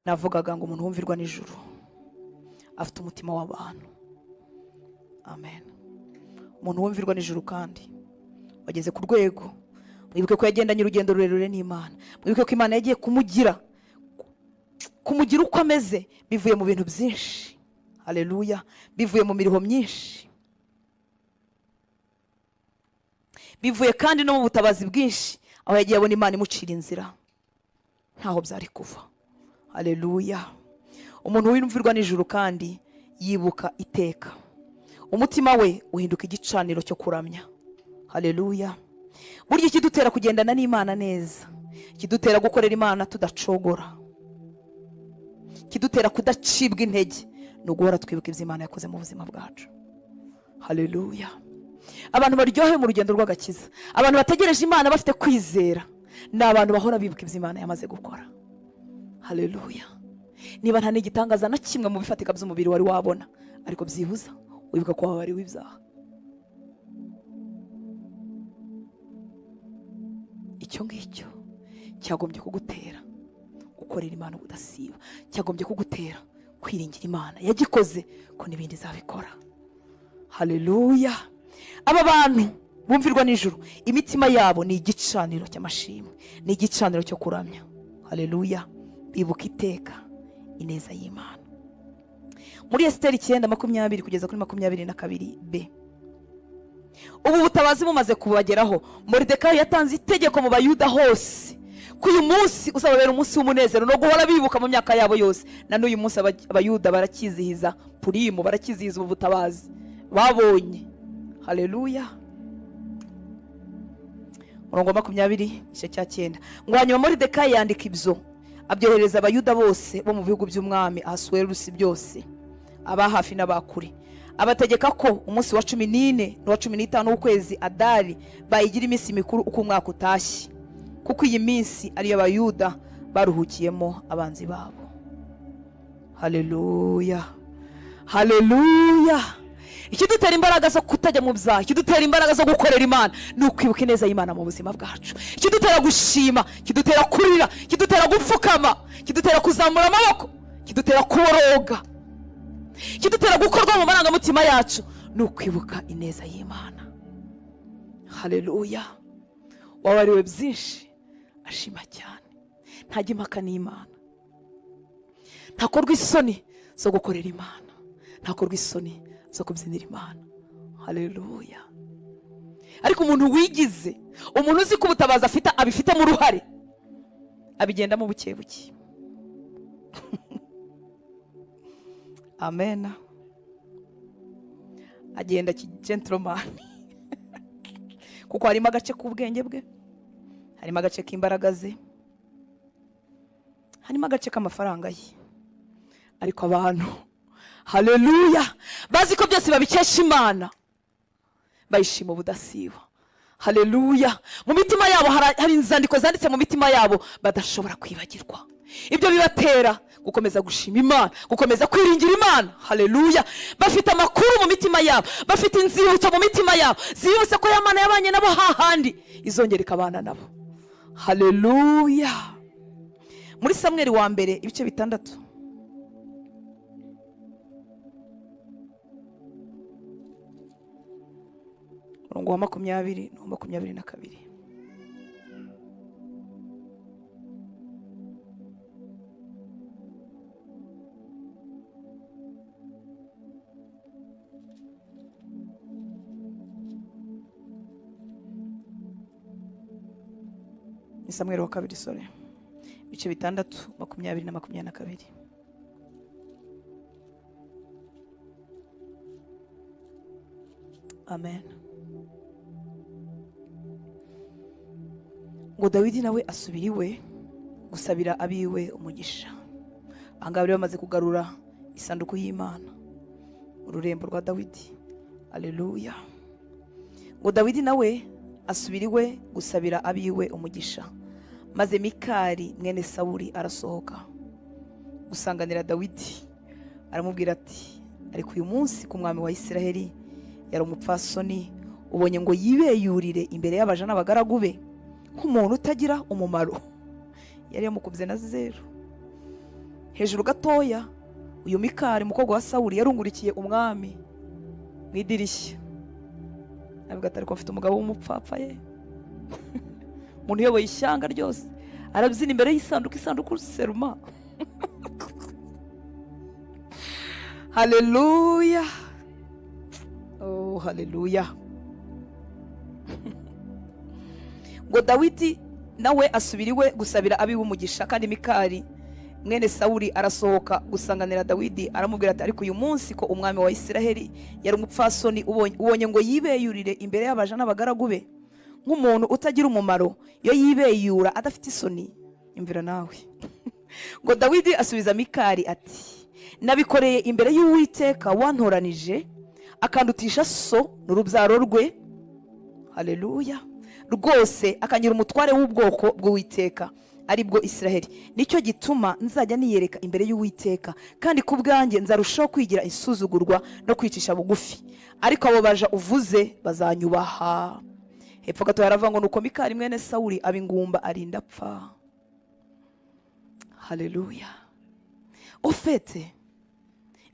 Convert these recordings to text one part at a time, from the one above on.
navugaga ngo umuntu wumvirwa n'ijuru afite umutima w'abantu. Amen. Umuntu wumvirwa n'ijuru kandi wageze ku rwego, mwibuke ko yagendanye urugendo rurerure n'Imana, mwibuke ko Imana yagiye kumugira uko ameze bivuye mu bintu byinshi. Haleluya. Bivuye mu miriho myinshi, bivuye kandi no mu butabazi bwinshi, aho yagiye abona Imana imucira inzira ntaho byari kuva. Haleluya. Umuntu wumvirwa n'ijuru kandi yibuka iteka, umutima we uhinduka igicaniro cyo kuramya. Haleluya. Burya ikidutera kugendana n'Imana neza, kidutera gukorera Imana tudacogora, kidutera kudacibwa intege, no guhora twibuka ibyo Imana yakoze mu buzima bwacu. Haleluya. Abantu baryohe mu rugendo rw'agakiza, abantu bategereje Imana bafite kwizera, ni abantu bahora bibuka ibyo Imana yamaze gukora. Haleluya. Niba nta n'igitangaza na kimwe mu bifatika by'umubiri wari wabona, ariko byibuza wibuka ko wabariwe ibyaha. Icyo ngicyo cyagombye kugutera gukorera Imana ubudasiba, cyagombye kugutera kwiringira Imana. Yagikoze ko n'ibindi zabikora. Haleluya. Aba bantu bumvirwa n'ijuru, imitima yabo ni igicaniro cy'amashimwe, ni igicaniro cyo kuramya. Haleluya. Bibuka iteka ineza y'Imana. Muri Esiteri 9:20 kugeza kuri 22b, ubu butabazi bumaze kubageraho, Moridekayi yatanze itegeko mu Bayuda hose ko uyu munsi uzababera umunsi w'umunezero no guhora bibuka mu myaka yabo yose. Na n'uyu munsi Abayuda barakizihiza Purimu, barakizihiza ubu butabazi babonye. Haleluya. Murongo 20:9 ngo hanyuma Moridekayi yandika ibyo abyohereza Abayuda bose bo mu bihugu by'umwami Ahasuwerusi byose, aba hafi n'abakuri, abategeka ko umunsi wa 14 n'uwa 15 w'ukwezi Adari bayigira iminsi mikuru uko umwaka utashye, kuko iyi minsi ari Abayuda baruhukiyemo abanzi babo. Haleluya. Haleluya. Ikidutera imbaraga zo kutajya mu byaha, ikidutera imbaraga zo gukorera Imana, ni ukwibuka ineza y'Imana mu buzima bwacu. Ikidutera gushima, ikidutera kurira, ikidutera gupfukama, ikidutera kuzamura amaboko, ikidutera kuboroga, ikidutera gukorwa mu marangamutima yacu, ni ukwibuka ineza y'Imana. Haleluya. Wabariwe byinshi, ashima cyane, ntajya impaka n'Imana, ntakorwa isoni zo gukorera Imana, ntakorwa isoni zo kubyinira Imana. Haleluya. Ariko umuntu wigize, umuntu uzi ko ubutabazi afite abifitemo uruhare, abigendamo buke buke. Amen. Agenda gentleman. Kuko harimo agace k'ubwenge bwe, harimo agace k'imbaraga ze, harimo agace k'amafaranga ye. Ariko abantu, haleluya, bazi ko byose babikesha Imana, bayishima ubudasiba. Haleluya. Mu mitima yabo hari inzandiko zanditse mu mitima yabo badashobora kwibagirwa. Ibyo bibatera gukomeza gushima Imana, gukomeza kwiringira Imana. Haleluya. Bafite amakuru mu mitima yabo, bafite inzibutso mu mitima yabo ziyose ko Imana yabanye nabo hahandi izongera ikabana nabo. Haleluya. Muri Samweli wa mbere ibice 6, murongo wa 20 no 22. Ni Samweli wa kabiri ibice 6 20 na 22. Amen. Ngo Dawidi nawe asubiriwe gusabira abiwe umugisha. Angabire bamaze kugarura isanduku y'Imana ururembo rwa Dawidi. Haleluya. Ngo Dawidi nawe asubiriwe gusabira abiwe umugisha, maze Mikali mwene Sawuli arasohoka gusanganira Dawidi, aramubwira ati, ariko uyu munsi ku mwami wa Isiraheli yari umupfasoni, ubonye ngo yibeyurire imbere y'abaja n'abagaragu be nk'umuntu utagira umumaro. Yari yamukubye na 0. hejuru gatoya uyu Mikali umukobwa wa Sawuli yarungurikiye umwami mu idirishya, avuga ati ariko afite umugabo w'umupfapfa ye umuntu uyoboye ishyanga ryose, arabyina imbere y'isanduku seruma. Haleluya, oh haleluya. Ngo Dawidi nawe asubira iwe gusabira abiwe umugisha, kandi Mikali mwene Sawuli arasohoka gusanganira Dawidi, aramubwira ati ariko uyu munsi ko umwami wa Isiraheli yari umupfasoni, ubonye ngo yibeyurire imbere y'abaja n'abagaragu be nk'umuntu utagira umumaro, iyo yibeyura adafite isoni, imvira nawe. Ngo Dawidi asubiza Mikali ati nabikoreye imbere y'Uwiteka wantoranije akandutisha so n'urubyaro rwe, haleluya, rwose akangira umutware w'ubwoko bw'Uwiteka aribwo Isiraheli, nicyo gituma nzajya niyereka imbere y'Uwiteka, kandi ku bwanjye nzarushaho kwigira insuzugurwa no kwicisha bugufi, ariko abo baja uvuze bazanyubaha. Hepfo gato yaravuga ngo nuko Mikali mwene Sawuli aba ingumba arinda apfa. Haleluya. Ofete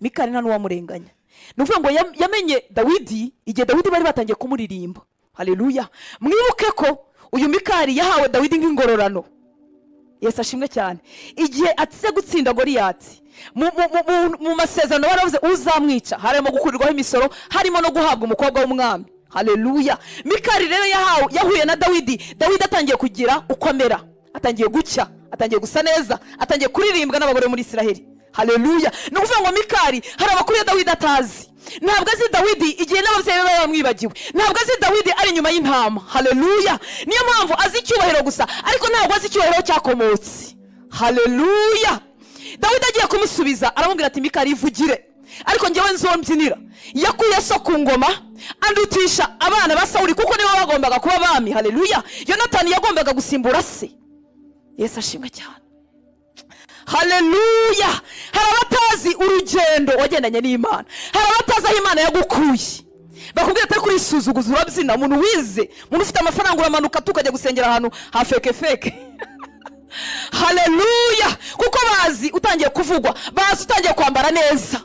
Mikali nta n'uwamurenganya, ni ukuvuga ngo yamenye Dawidi igihe Dawidi bari batangiye kumuririmba. Haleluya. Mwibuke ko uyu Mikali yahawe Dawidi nk'ingororano. Yesu ashimwe cyane. Igihe atize gutsinda Goliyati mu masezerano baravuze uzamwica, harimo gukurirwaho imisoro, harimo no guhabwa umukobwa w'umwami. Haleluya. Mikali rero yahuye na Dawidi atangiye kugira ukomera, atangiye gucya, atangiye gusa neza, atangiye kuririmbwa n'abagore muri Isiraheli. Haleluya. Ni ukuvuga ngo Mikali hari amakuru ya Dawidi atazi. Ntabwo azi Dawidi igihe n'ababyeyi be bamwibagiwe, ntabwo azi Dawidi ari inyuma y'intama. Haleluya. Niyo mpamvu azi icyubahiro gusa, ariko ntabwo azi icyubahiro cyakomotse. Haleluya. Dawidi agiye kumusubiza aramubwira ati Mikali ivugire, ariko njyewe nzombyinira. Yakuye so ku ngoma andutisha abana ba Sawuli kuko nibo bagombaga kuba abami. Haleluya. Yonatani yagombaga gusimbura se. Yesu ashimwe cyane. Haleluya. Hari abatazi urugendo wagendanye n'Imana, hari abatazi aho Imana yagukuye, bakubwira ati kuri isuzuguza urabyina. Umuntu wize, umuntu ufite amafaranga uramanuka tukajya gusengera ahantu ha feke. Haleluya. Kuko bazi utangiye kuvugwa, bazi utangiye kwambara neza,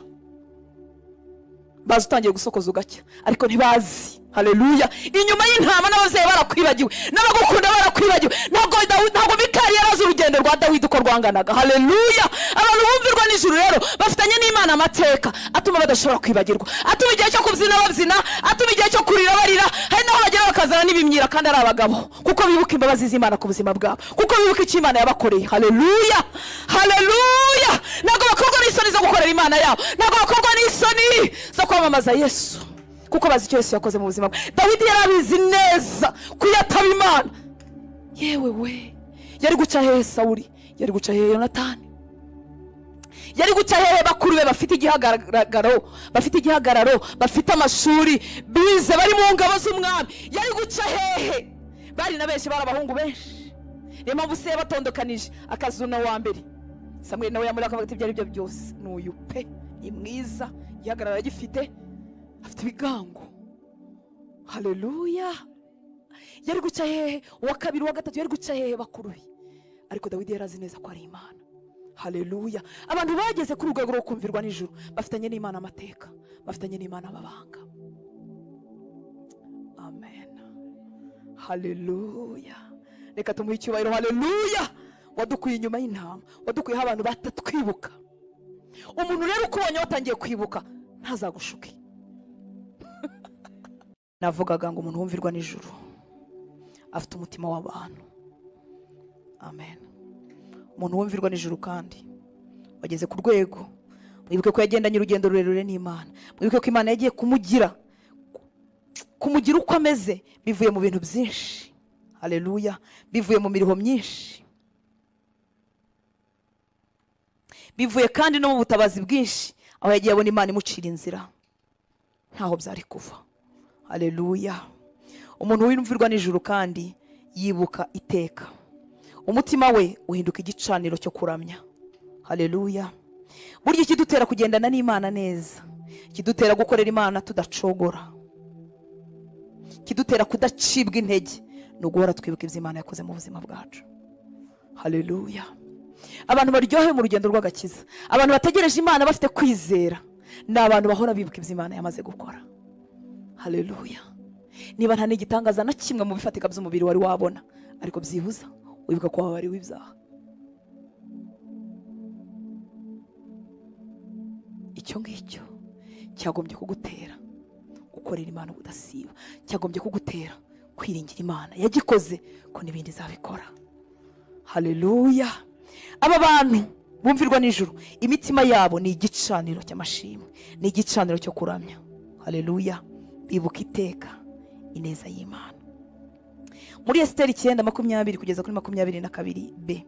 bazi utangiye gusokoza ugacya, ariko ntibazi. Haleluya. Inyuma y'intama n'ababyeyi barakwibagiwe, n'abagukunda barakwibagiwe. Ntabwo Mikali yarazi urugendo rwa Dawidi uko rwanganaga. Haleluya. Abantu bumvirwa n'ijuru rero bafitanye n'Imana amateka atuma badashobora kwibagirwa, atuma igihe cyo kubyina babyina, atuma igihe cyo kurira barira, hari naho bagera bakazana n'ibimyira kandi ari abagabo, kuko bibuka imbabazi z'Imana ku buzima bwabo, kuko bibuka icyo Imana yabakoreye. Haleluya. Haleluya. Ntabwo bakorwa n'isoni zo gukorera Imana yabo, ntabwo bakorwa n'isoni zo kwamamaza Yesu, kuko bazi icyo Yesu yakoze mu buzima bwe. Dawidi yarabizi neza kuyataba Imana. Yewe we, yari guca hehe Sawuli? Yari guca hehe Yonatani? Yari guca hehe bakuru be bafite igihagararo, bafite amashuri, bize, bari mu ngabo z'umwami? Yari guca hehe? Bari na benshi, bari abahungu benshi. Niyo mpamvu se yabatondokanije akazuna wa mbere. Samweli nawe yamuri akavuga ati ibyo ari byo byose n'uyu pe, ni mwiza, igihagararo gifite, afite ibigango. Haleluya. Yari guca hehe? Uwa kabiri, uwa gatatu yari guca hehe bakuru be? Ariko Dawidi yarazi neza ko ari Imana. Haleluya. Abantu bageze kuri urwego rwo kumvirwa n'ijuru bafitanye n'Imana amateka, bafitanye n'Imana ababanga. Amen. Haleluya. Reka tumuhe icyubahiro. Haleluya. Wadukuye inyuma y'intama, wadukuyeho abantu batatwibuka. Umuntu rero ukubonye watangiye kwibuka ntazagushuke. Navugaga ngo umuntu wumvirwa n'ijuru afite umutima w'abantu. Amen. Umuntu wumvirwa n'ijuru kandi wageze ku rwego, mwibuke ko yagendanye urugendo rurerure n'Imana, mwibuke ko Imana yagiye kumugira uko ameze bivuye mu bintu byinshi. Haleluya. Bivuye mu miriho myinshi, bivuye kandi no mu butabazi bwinshi, aho yagiye abona Imana imucira inzira ntaho byari kuva. Haleluya. Umuntu wumvirwa n'ijuru kandi yibuka iteka, umutima we uhinduka igicaniro cyo kuramya. Haleluya. Burya ikidutera kugendana n'Imana neza, kidutera gukorera Imana tudacogora, kidutera kudacibwa intege, no guhora twibuka ibyo Imana yakoze mu buzima bwacu. Haleluya. abantu baryohewe mu rugendo rw'agakiza, abantu bategereje Imana bafite kwizera, ni abantu bahora bibuka ibyo Imana yamaze gukora. Haleluya. Niba nta n'igitangaza na kimwe mu bifatika by'umubiri wari wabona, ariko byibuza wibuka ko wabariwe ibyaha. Icyo ngicyo cyagombye kugutera gukorera Imana ubudasiba, cyagombye kugutera kwiringira Imana. Yagikoze ko n'ibindi zabikora. Haleluya. Aba bantu bumvirwa nijoro, imitima yabo ni igicaniro cy'amashimwe, ni igicaniro cyo kuramya. Haleluya. Bibuka iteka ineza y'Imana. Muri Esiteri 9:20 kugeza kuri 22b,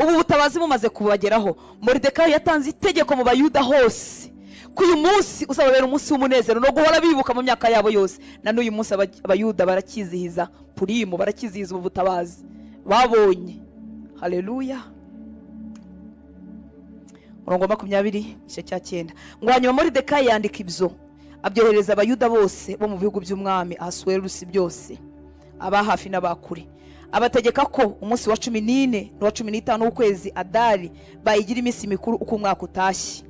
ubu butabazi bumaze kubageraho, Moridekayi yatanze itegeko mu Bayuda hose ko uyu munsi uzababera umunsi w'umunezero no guhora bibuka mu myaka yabo yose. Na n'uyu munsi Abayuda barakizihiza Purimu, barakizihiza ubu butabazi babonye. Haleluya. Murongo 20:9 ngo hanyuma Moridekayi yandika ibyo abyohereza Abayuda bose bo mu bihugu by'umwami Ahasuwerusi byose, aba hafi n'abakure, abategeka ko umunsi wa 14 n'uwa 15 w'ukwezi Adari bayigira iminsi mikuru uko umwaka utashye,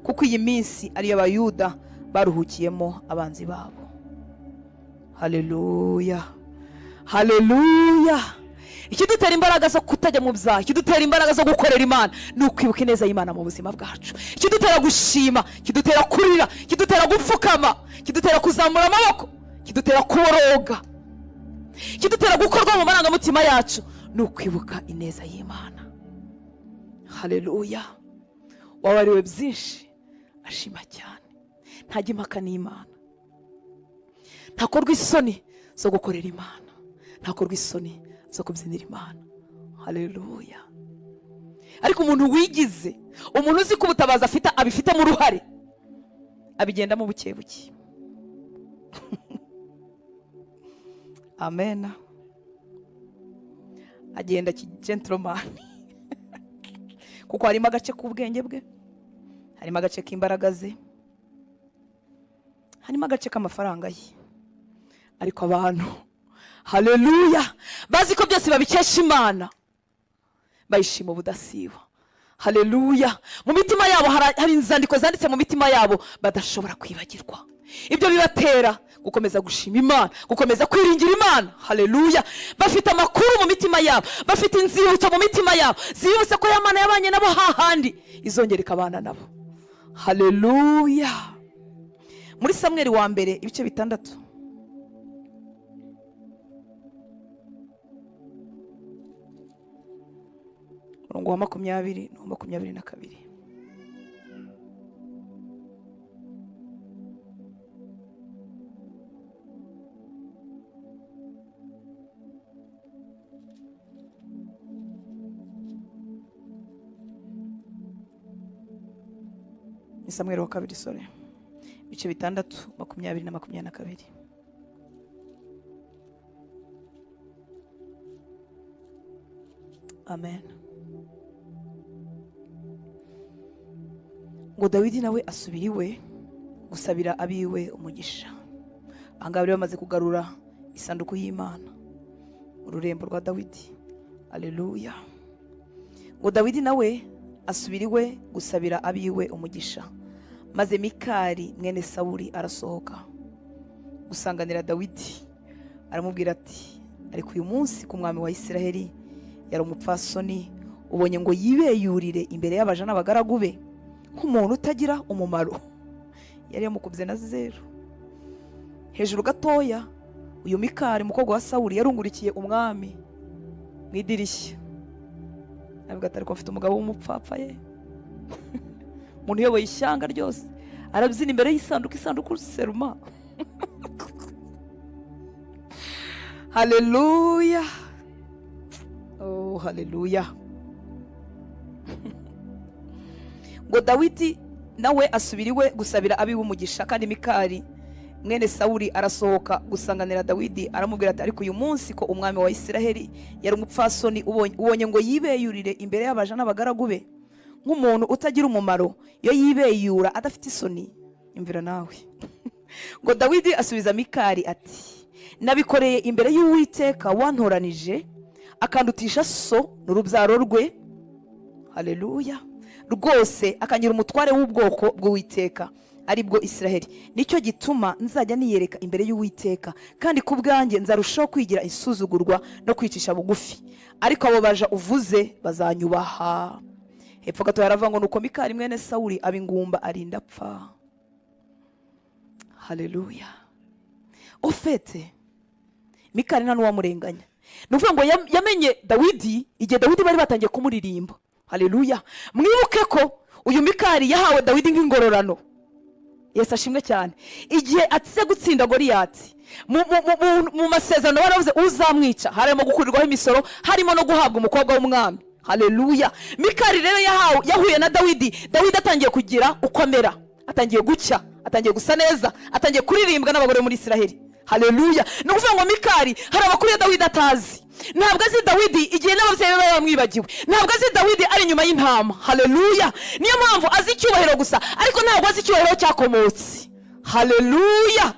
kuko iyi minsi ariyo Abayuda baruhukiyemo abanzi babo. Haleluya. Haleluya. Ikidutera imbaraga zo kutajya mu byaha, ikidutera imbaraga zo gukorera Imana, ni ukwibuka ineza y'Imana mu buzima bwacu. Ikidutera gushima, ikidutera kurira, ikidutera gupfukama, ikidutera kuzamura amaboko, ikidutera kuboroga, ikidutera gukorwa mu marangamutima yacu, ni ukwibuka ineza y'Imana. Haleluya. Wabariwe byinshi, ashima cyane, ntajya impaka n'Imana, ntakorwa isoni zo gukorera Imana, ntakorwa isoni zo kubyinira Imana. Haleluya. Ariko umuntu wigize, umuntu uzi ko ubutabazi afite abifitemo uruhare, abigendamo buke buke. Amen. Agenda gentleman. Kuko harimo agace k'ubwenge bwe, harimo agace k'imbaraga ze, harimo agace k'amafaranga ye. Ariko abantu, haleluya, bazi ko byose babikesha Imana, bayishima ubudasiba. Haleluya. Mu mitima yabo hari inzandiko zanditse mu mitima yabo badashobora kwibagirwa. Ibyo bibatera gukomeza gushima Imana, gukomeza kwiringira Imana. Haleluya. Bafite amakuru mu mitima yabo, bafite inzibutso mu mitima yabo, zibutse ko Imana yabanye nabo hahandi izongera ikabana nabo. Haleluya. Muri Samweli wa mbere 6 murongo wa 20 no 22. Ni Samweli wa kabiri, sorry, 6 20 na 22. Amen. Ngo Dawidi nawe asubiriwe gusabira abiwe umugisha. Ahangaha bari bamaze kugarura isanduku y'Imana mu rurembo rwa Dawidi. Haleluya. Ngo Dawidi nawe asubiriwe gusabira abiwe umugisha, maze Mikali mwene Sawuli arasohoka gusanganira Dawidi, aramubwira ati, ariko uyu munsi ku mwami wa Isiraheli yari umupfasoni, ubonye ngo yibeyurire imbere y'abaja n'abagaragu be nk'umuntu utagira umumaro. Yari yamukubye na 0. Hejuru gatoya, uyu Mikali umukobwa wa Sawuli yarungurikiye umwami mu idirishya, avuga ati, ariko afite umugabo w'umupfapfa ye. Umuntu uyoboye ishyanga ryose arabyina imbere y'isanduku seruma. Haleluya. Oh, haleluya. Ngo Dawidi nawe asubiriwe gusabira abiwe umugisha, kandi Mikali mwene Sawuli arasohoka gusanganira Dawidi, aramubwira ati, ariko uyu munsi ko umwami wa Isiraheli yari umupfasoni, ubonye ngo yibeyurire imbere y'abaja n'abagaragu be nk'umuntu utagira umumaro. Iyo yibeyura adafite isoni, imvira nawe. Ngo Dawidi asubiza Mikali ati, nabikoreye imbere y'Uwiteka wantoranije akandutisha so n'urubyaro rwe, haleluya, rwose akangira umutware w'ubwoko bw'Uwiteka aribwo Isiraheli. Nicyo gituma nzajya niyereka imbere y'Uwiteka, kandi ku bwanjye nzarushaho kwigira insuzugurwa no kwicisha bugufi, ariko abo baja uvuze bazanyubaha. Hepfo gato haravuga ngo nuko Mikali mwene Sawuli aba ingumba arinda apfa. Haleluya. Ofete Mikali nta n'uwamurenganya. Nuvuga ngo yamenye Dawidi igihe Dawidi bari batangiye kumuririmba. Haleluya. Mwibuke ko uyu Mikali yahawe Dawidi nk'ingororano. Yesu ashimwe cyane. Igihe atize gutsinda Goliyati, mu masezerano baravuze uzamwica, harimo gukurirwaho imisoro, harimo no guhabwa umukobwa w'umwami. Haleluya. Mikali rero yahuye na Dawidi. Dawidi atangiye kugira ukomera, atangiye gucya, atangiye gusa neza, atangiye kuririmbwa n'abagore muri Isiraheli. Haleluya. No kuvuga ngo Mikali hari abakuru ya Dawidi atazi. Ntabwo azi Dawidi igihe n'ababyeyi be bamwibagiwe. Ntabwo azi Dawidi ari nyuma y'intama. Haleluya. Niyo mpamvu azi icyubahiro gusa, ariko ntabwo azi icyubahiro cyakomotse. Haleluya.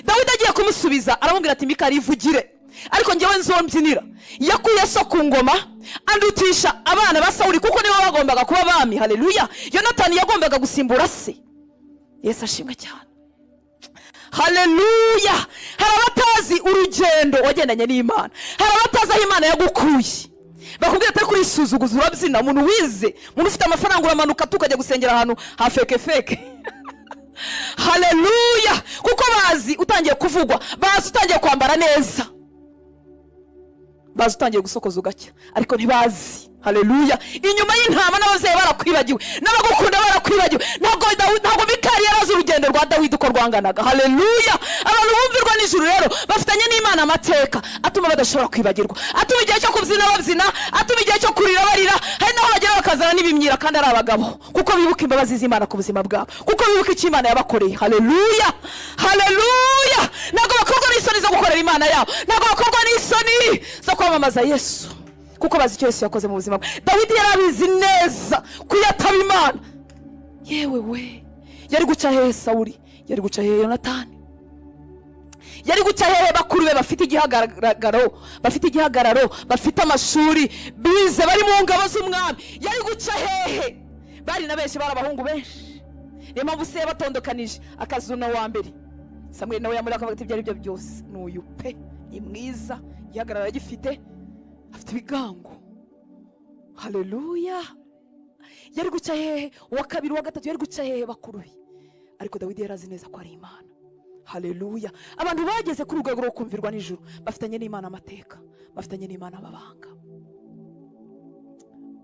Dawidi agiye kumusubiza aramubwira ati Mikali ivugire, ariko njyewe nzombyinira. Yakuye so ku ngoma andutisha abana ba Sawuli kuko nibo bagombaga kuba abami. Haleluya. Yonatani yagombaga gusimbura se. Yesu ashimwe cyane. Haleluya. Hari abatazi urugendo wagendanye n'Imana, hari abatazi aho Imana yagukuye. Bakubwira ati kuri isuzuguza urabyina, umuntu wize, umuntu ufite amafaranga uramanuka tukajya gusengera ahantu ha feke. Haleluya. Kuko bazi utangiye kuvugwa, bazi utangiye kwambara neza, bazi utangiye gusokoza ugacya, ariko ntibazi. Haleluya. Inyuma y'intama n'ababyeyi barakwibagiwe, n'abagukunda barakwibagiwe. Ntabwo Mikali yarazi urugendo rwa Dawidi uko rwanganaga. Haleluya. Abantu bumvirwa n'ijuru rero bafitanye n'Imana amateka atuma badashobora kwibagirwa, atuma igihe cyo kubyina babyina, atuma igihe cyo kurira barira, hari naho bagera bakazana n'ibimyira kandi ari abagabo, kuko bibuka imbabazi z'Imana ku buzima bwabo, kuko bibuka icyo Imana yabakoreye. Haleluya. Haleluya. Ntabwo bakorwa n'isoni zo gukorera Imana yabo, ntabwo bakorwa n'isoni zo kwamamaza Yesu, kuko bazi icyo Yesu yakoze mu buzima bwe. Dawidi yarabizi neza kuyataba Imana. Yewe we, yari guca hehe Sawuli? Yari guca hehe Yonatani? Yari guca hehe bakuru be bafite igihagararo, bafite amashuri, bize, bari mu ngabo z'umwami? Yari guca hehe? Bari na benshi, bari abahungu benshi. Niyo mpamvu se yabatondokanije akazuna wa mbere. Samweli nawe yamuri akavuga ati ibyo ari byo byose n'uyu pe, ni mwiza, igihagararo agifite, afite ibigango. Haleluya. Yari guca hehe? Uwa kabiri, uwa gatatu yari guca hehe bakuru be? Ariko Dawidi yarazi neza ko ari Imana. Haleluya. Abantu bageze kuri urwego rwo kumvirwa n'ijuru bafitanye n'Imana amateka, bafitanye n'Imana amabanga.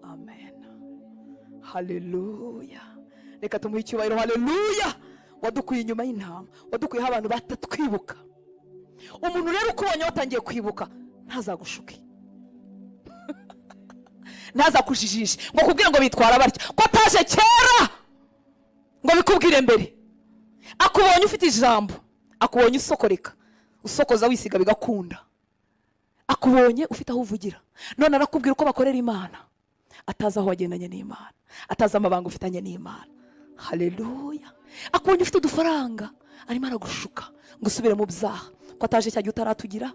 Amen. Haleluya. Reka tumuhe icyubahiro. Haleluya. Wadukuye inyuma y'intama, wadukuyeho abantu batatwibuka. Umuntu rero ukubonye watangiye kwibuka ntazagushuke, ntazakujijishe ngo kubwire ngo bitwara batyo, ko ataje kera ngo bikubwire mbere. Akubonye ufite ijambo, akubonye usokoreka, usokoza wisiga bigakunda, akubonye ufite aho uvugira, none arakubwira uko bakorera Imana, atazi aho wagendanye n'Imana, atazi amabanga ufitanye n'Imana. Haleluya. Akubonye ufite udufaranga, arimo aragushuka ngo usubire mu byaha, ko ataje cyagiye utaratugira,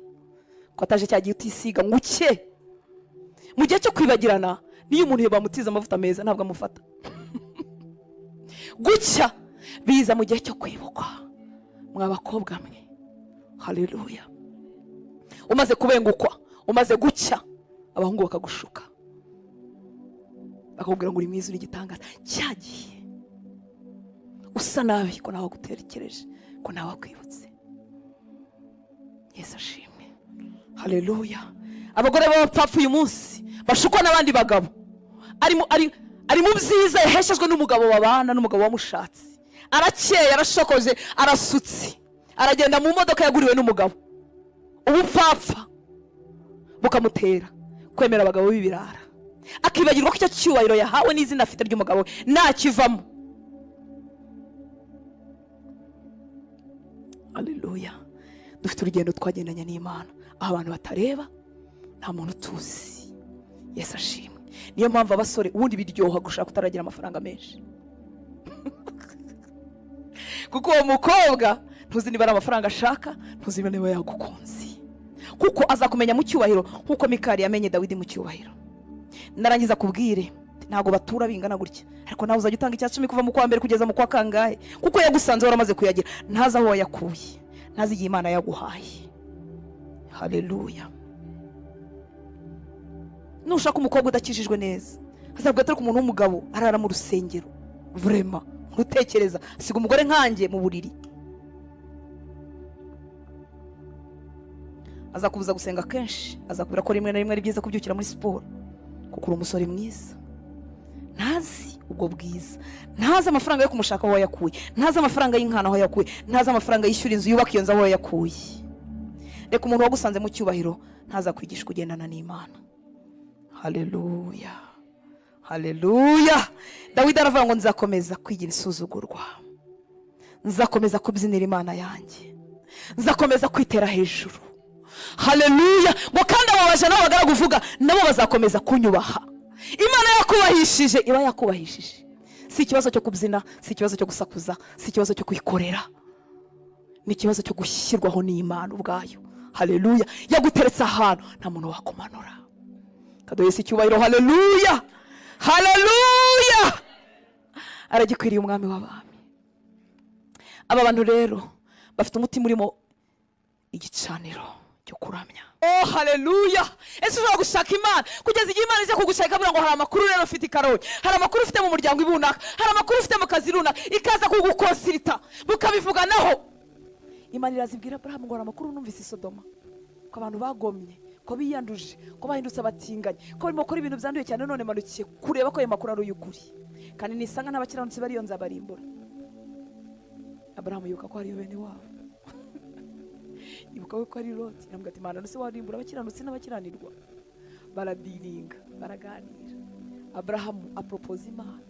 ko ataje cyagiye utisiga ngo uke. Mu gihe cyo kwibagirana niyo umuntu bamutiza amavuta meza ntabwo amufata. Gucya biza mu gihe cyo kwibukwa. Mwa bakobwa mwe. Haleluya. Umaze kubengukwa, umaze gucya, abahungu bakagushuka, bakakubwira ngo uri mwiza, uri igitangaza. Cyagiye usa nabi ko nawe gutekereje, ko nawe wakwibutse. Yesu ashimwe. Haleluya. Abagore b'abapfapfa uyu munsi bashukwa n'abandi bagabo, ari mu byiza, yaheshejwe n'umugabo babana, n'umugabo wamushatse, arakeye, arashokoje, arasutse, aragenda mu modoka yaguriwe n'umugabo. Ubupfapfa bukamutera kwemera abagabo b'ibirara, akibagirwa ko icyo cyubahiro yahawe n'izina afite ry'umugabo ntakivamo. Haleluya. Dufite urugendo twagendanye n'Imana, aho abantu batareba, nta muntu tuzi. Yesu ashimwe. Niyo mpamvu abasore ubundi biryoha gushaka utaragira amafaranga menshi. Kuko uwo mukobwa ntuzi niba ari amafaranga ashaka, ntuzi niba yagukunze. kuko azakumenya mu cyubahiro nkuko Mikali yamenye Dawidi mu cyubahiro. Narangiza kubwire ntago batura bingana gutya, ariko nawe uzajya utanga icyacumi kuva mu kwa mbere kugeza mu kwa kangahe, kuko yagusanze waramaze kuyagira, ntazi aho yakuye, ntazi igihe Imana yaguhaye. Haleluya. Nushaka umukobwa udakijijwe neza, azabwa atari ku muntu w'umugabo arara mu rusengero, vrema ntutekereza siga umugore nkanjye mu buriri, azakubuza gusenga kenshi, azakubwira ko rimwe na rimwe ari byiza kubyukira muri siporo, kuko uri umusore mwiza. Ntazi ubwo bwiza, ntazi amafaranga yo kumushaka aho yakuye, ntazi amafaranga y'inkana aho yakuye, ntazi amafaranga yishyura inzu yubaka iyo nzu aho yakuye. Reka umuntu wagusanze mu cyubahiro ntaza kwigisha kugendana n'Imana. Haleluya, haleluya. Dawidi aravuga ngo nzakomeza kwigira isuzugurwa, nzakomeza kubyinira Imana yanjye, nzakomeza kwitera hejuru. Haleluya. Ngo kandi abo baje nabo bagara kuvuga nabo bazakomeza kunyubaha. Imana yakubahishije, iba yakubahishije. Si ikibazo cyo kubyina, si ikibazo cyo gusakuza, si ikibazo cyo kwikorera, ni ikibazo cyo gushyirwaho n'Imana ubwayo. Haleluya. Yaguteretse ahantu nta muntu wakumanura. Kadoye si icyubahiro. Haleluya, haleluya. Aragikwiriye umwami w'abami. Aba bantu rero bafite umutima urimo igicaniro cyo kuramya. Oh haleluya. Ese ushobora gushaka Imana kugeza igihe Imana ize kugushaka ikavuga ngo hari amakuru rero ufite i Karongi, hari amakuru ufite mu muryango ibunaka, hari amakuru ufite mu kazi runaka, ikaza kugukonsirita mukabivuganaho. Imana irazibwira Abraham ngo hari amakuru numvise i Sodoma, ko abantu bagomye, ko biyanduje, ko bahindutse abatinganye, ko barimo gukora ibintu byanduye cyane, none manukiye kureba ko ayo makuru ari uy'ukuri, kandi nisanga n'abakiranutsi bariyo nzabarimbura. Abraham yuka ko hariyo bene wabo, ibuka ko ari Loti, aramubwira ati Mana nose warimbura abakiranutsi n'abakiranirwa. Baradiringa, baraganira. Abraham apropose Imana,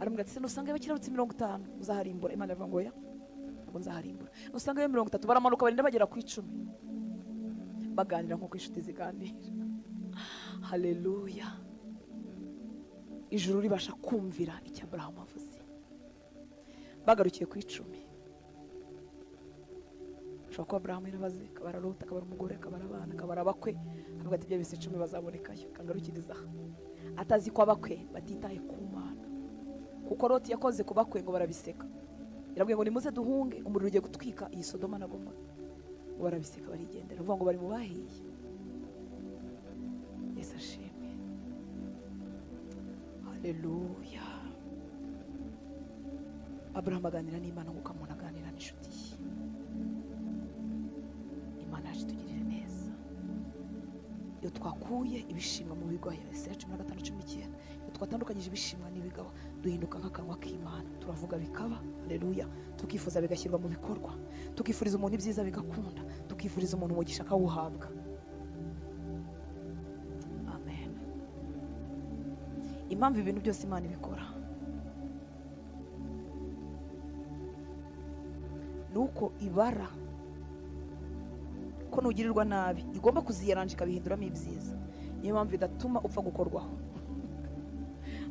aramubwira ati se nusanga abakiranutsi 50 uzaharimbura? Imana iravuga ngo oya, ntabwo nzaharimbura. Nusanga 30 baramanuka barinda bagera ku 10, baganira nko kw'inshuti ziganira. Haleluya. Ijuru ribasha kumvira icyo Abraham avuze. Bagarukiye ku 10. Ushobora kuba Abraham yarabaze, kabara Loti, kabara umugore, kabara abana, kabara abakwe, avuga ati ibyo bise 10 bazabonekayo, kangarukiriza. Atazi ko abakwe batitaye ku Mana, kuko Loti yakoze ku bakwe ngo barabiseka. Irabwiye ngo nimuze duhunge, umuriro ugiye gutwika iyi Sodoma na Gomora. Barabiseka barigendera, uvuga ngo bari mu bahiye. Yesu ashimwe. Haleluya. Abraham aganira n'Imana nk'uko umuntu aganira n'inshuti ye. Imana yaje tugirire neza. Iyo twakuye ibishimwa mu bigo, Yesaya 15:19, iyo twatandukanyije ibishimwa n'ibigaba, duhinduka nk'akanwa k'Imana, turavuga bikaba. Haleluya. Tukifuza bigashyirwa mu bikorwa, tukifuriza umuntu ibyiza bigakunda, tukifuriza umuntu umugisha akawuhabwa. Amen. Impamvu ibintu byose Imana ibikora nuko ibara ko nugirirwa nabi igomba kuziyaranje ikabihinduramo ibyiza. Niyo mpamvu idatuma upfa gukorwaho.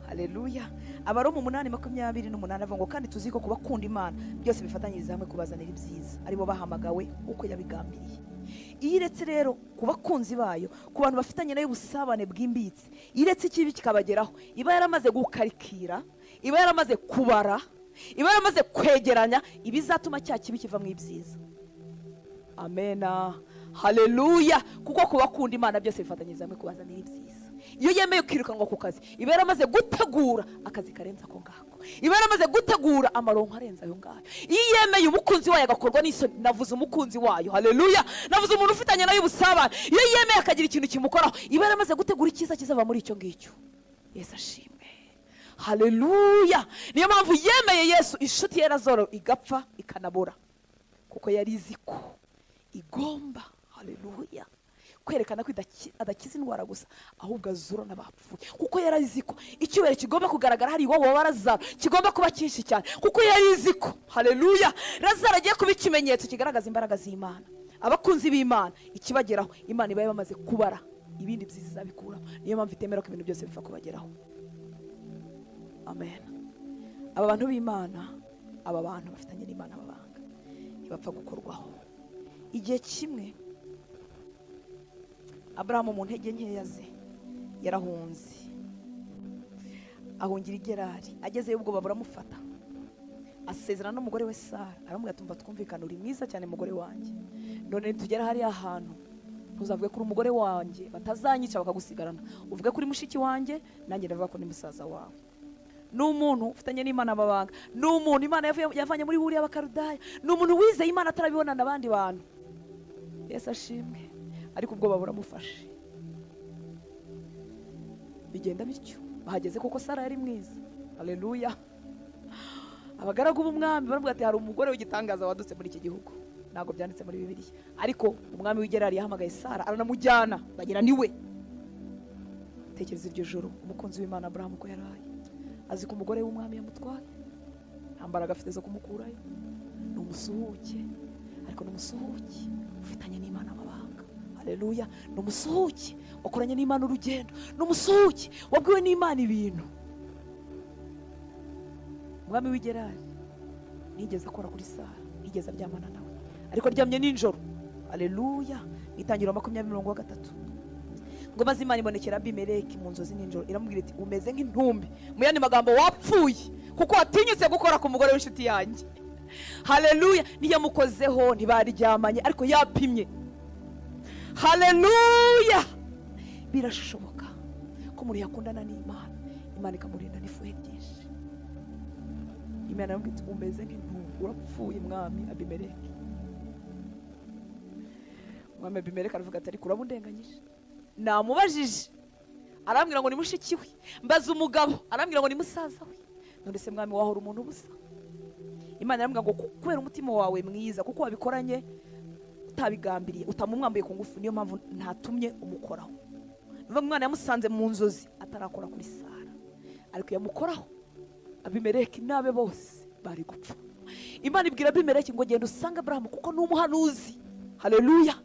Haleluya. Abaroma 8:28 avuga ngo kandi tuzi ko kubakunda Imana byose bifatanyiriza hamwe kubazanira ibyiza, aribo bahamagawe uko yabigambiriye. Iyo iretse rero kubakunzi bayo, ku bantu bafitanye nayo ubusabane bwimbitse, iretse ikibi kikabageraho, iba yaramaze gukarikira, iba yaramaze kubara, iba yaramaze kwegeranya ibizatuma cya kibi kiva mu ibyiza. Amena. Haleluya. Kuko kubakunda Imana byose bifatanyiriza hamwe kubazanira ibyiza. Iyo yemeye kwirukanwa ku kazi, iba yaramaze gutegura akazi karenza ko ngako, iba yaramaze gutegura amaronko arenza ayo ngayo. Iyo yemeye umukunzi wayo agakorwa n'isoni, navuze umukunzi wayo. Haleluya. Navuze umuntu ufitanye nayo ubusabane. Iyo yemeye akagira ikintu kimukoraho, iba yaramaze gutegura icyiza kizava muri icyo ngicyo. Yesu ashimwe. Haleluya. Niyo mpamvu yemeye Yesu inshuti ye Lazaro igapfa ikanabura, kuko yari izi ko igomba, haleluya, kwerekana ko adakiza indwara gusa, ahubwo azura n'abapfuye. Kuko yari izi ko icyubahiro kigomba kugaragara hari iwabo wa Lazaro kigomba kuba cyinshi cyane, kuko yari izi ko, haleluya, Lazaro agiye kuba ikimenyetso kigaragaza imbaraga z'Imana. Abakunzi b'Imana ikibageraho, Imana iba yamaze kubara ibindi byiza izabikuraho. Niyo mpamvu itemera ko ibintu byose bipfa kubageraho. Amen. Aba bantu b'Imana, aba bantu bafitanye n'Imana babanga, ntibapfa gukorwaho. Igihe kimwe Aburahamu mu ntege nkeya ze yarahunze, ahungira i Gerari. agezeyo ubwoba buramufata, asezerana n'umugore we Sara, aramubwira ati umva twumvikana, uri mwiza cyane mugore wanjye, none tugera hariya ahantu ntuzavuge ko uri umugore wanjye batazanyica bakagusigarana, uvuge ko uri mushiki wanjye, nanjye ndavuga ko ni musaza wawe. Ni umuntu ufitanye n'Imana amabanga, ni umuntu Imana yavanye muri buriya bakarudaya, ni umuntu wizeye Imana atarabibona n'abandi bantu. Yesu ashimwe. Ariko ubwoba buramufashe, bigenda bityo. Bahageze kuko Sara yari mwiza. Haleluya. Abagaragu b'umwami baravuga ati hari umugore w'igitangaza wadutse muri iki gihugu. Ntabwo byanditse muri Bibiliya, ariko umwami w'i Gerari yahamagaye Sara aranamujyana, bagira niwe. Tekereza iryo joro umukunzi w'Imana Aburahamu ko yaraye azi ko umugore w'umwami yamutwaye, nta mbaraga afite zo kumukurayo. Ni umusuhuke, ariko ni umusuhuke ufitanye n'Imana amabanga. Haleluya. Ni umusuhuke wakoranye n'Imana urugendo, ni umusuhuke wabwiwe n'Imana ibintu. Umwami w'i Gerari nigeze akora kuri Sara, nigeze aryamana nawe, ariko aryamye ninjoro. Haleluya. Itangiriro 20:3 ngo maze Imana ibonekera Abimeleki mu nzozi ninjoro, iramubwira iti umeze nk'intumbi, mu yandi magambo wapfuye kuko watinyutse gukora ku mugore w'inshuti yanjye. Haleluya. Niyamukozeho ntibaryamanye ariko yapimye. Haleluya. Birashoboka ko umuntu yakundana n'Imana, Imana ikamurinda n'ifuhe ryinshi. Imana iramubwira iti umeze nk'intumbi, urapfuye mwami Abimeleki. Mwami Abimeleki aravuga ati ariko urabundenganyije. Namubajije arambwira ngo ni mushiki we, mbaza umugabo arambwira ngo ni musaza we, none se mwami wahora umuntu ubusa? Imana irambwira ngo kubera umutima wawe mwiza, kuko wabikoranye utabigambiriye, utamumwambuye ku ngufu, niyo mpamvu ntatumye umukoraho. Niba umwana yamusanze mu nzozi atarakora kuri Sara, ariko yamukoraho, Abimeleki nabe bose bari gupfa. Imana ibwira Abimeleki ngo genda usange Aburahamu kuko ni umuhanuzi. Haleluya.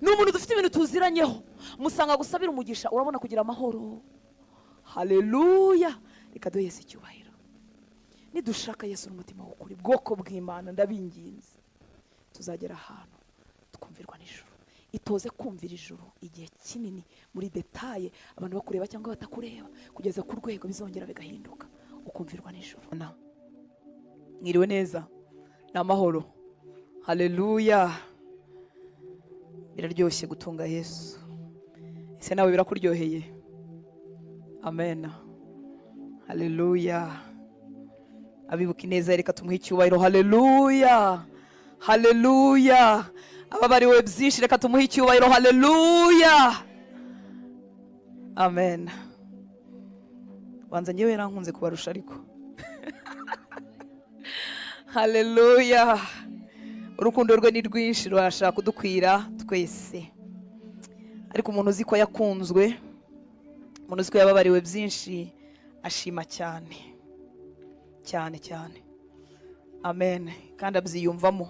Ni umuntu dufite ibintu tuziranyeho, musanga gusabira umugisha, urabona kugira amahoro. Haleluya. Reka duhe Yesu icyubahiro. Nidushaka Yesu n'umutima w'ukuri, bwoko bw'Imana, ndabinginze tuzagera ahantu tukumvirwa n'ijuru. Itoze kumvira ijuru igihe kinini muri detaye, abantu bakureba cyangwa batakureba, kugeza ku rwego bizongera bigahinduka ukumvirwa n'ijuru. Mwiriwe neza, ni amahoro. Haleluya. Biraryoshye gutunga Yesu. Ese nawe birakuryoheye? Amen. Haleluya. Abibuka ineza reka tumuhe icyubahiro. Haleluya. Haleluya. Ababariwe byinshi reka tumuhe icyubahiro. Haleluya. Amen. Wanza ngewe yarankunze kubarusha ariko. Haleluya. Urukundo rwe ni rwinshi, rwashaka kudukwira twese. Ariko umuntu uzi ko yakunzwe, umuntu uzi ko yababariwe byinshi, ashima cyane cyane cyane. Amen. Kandi abyiyumvamo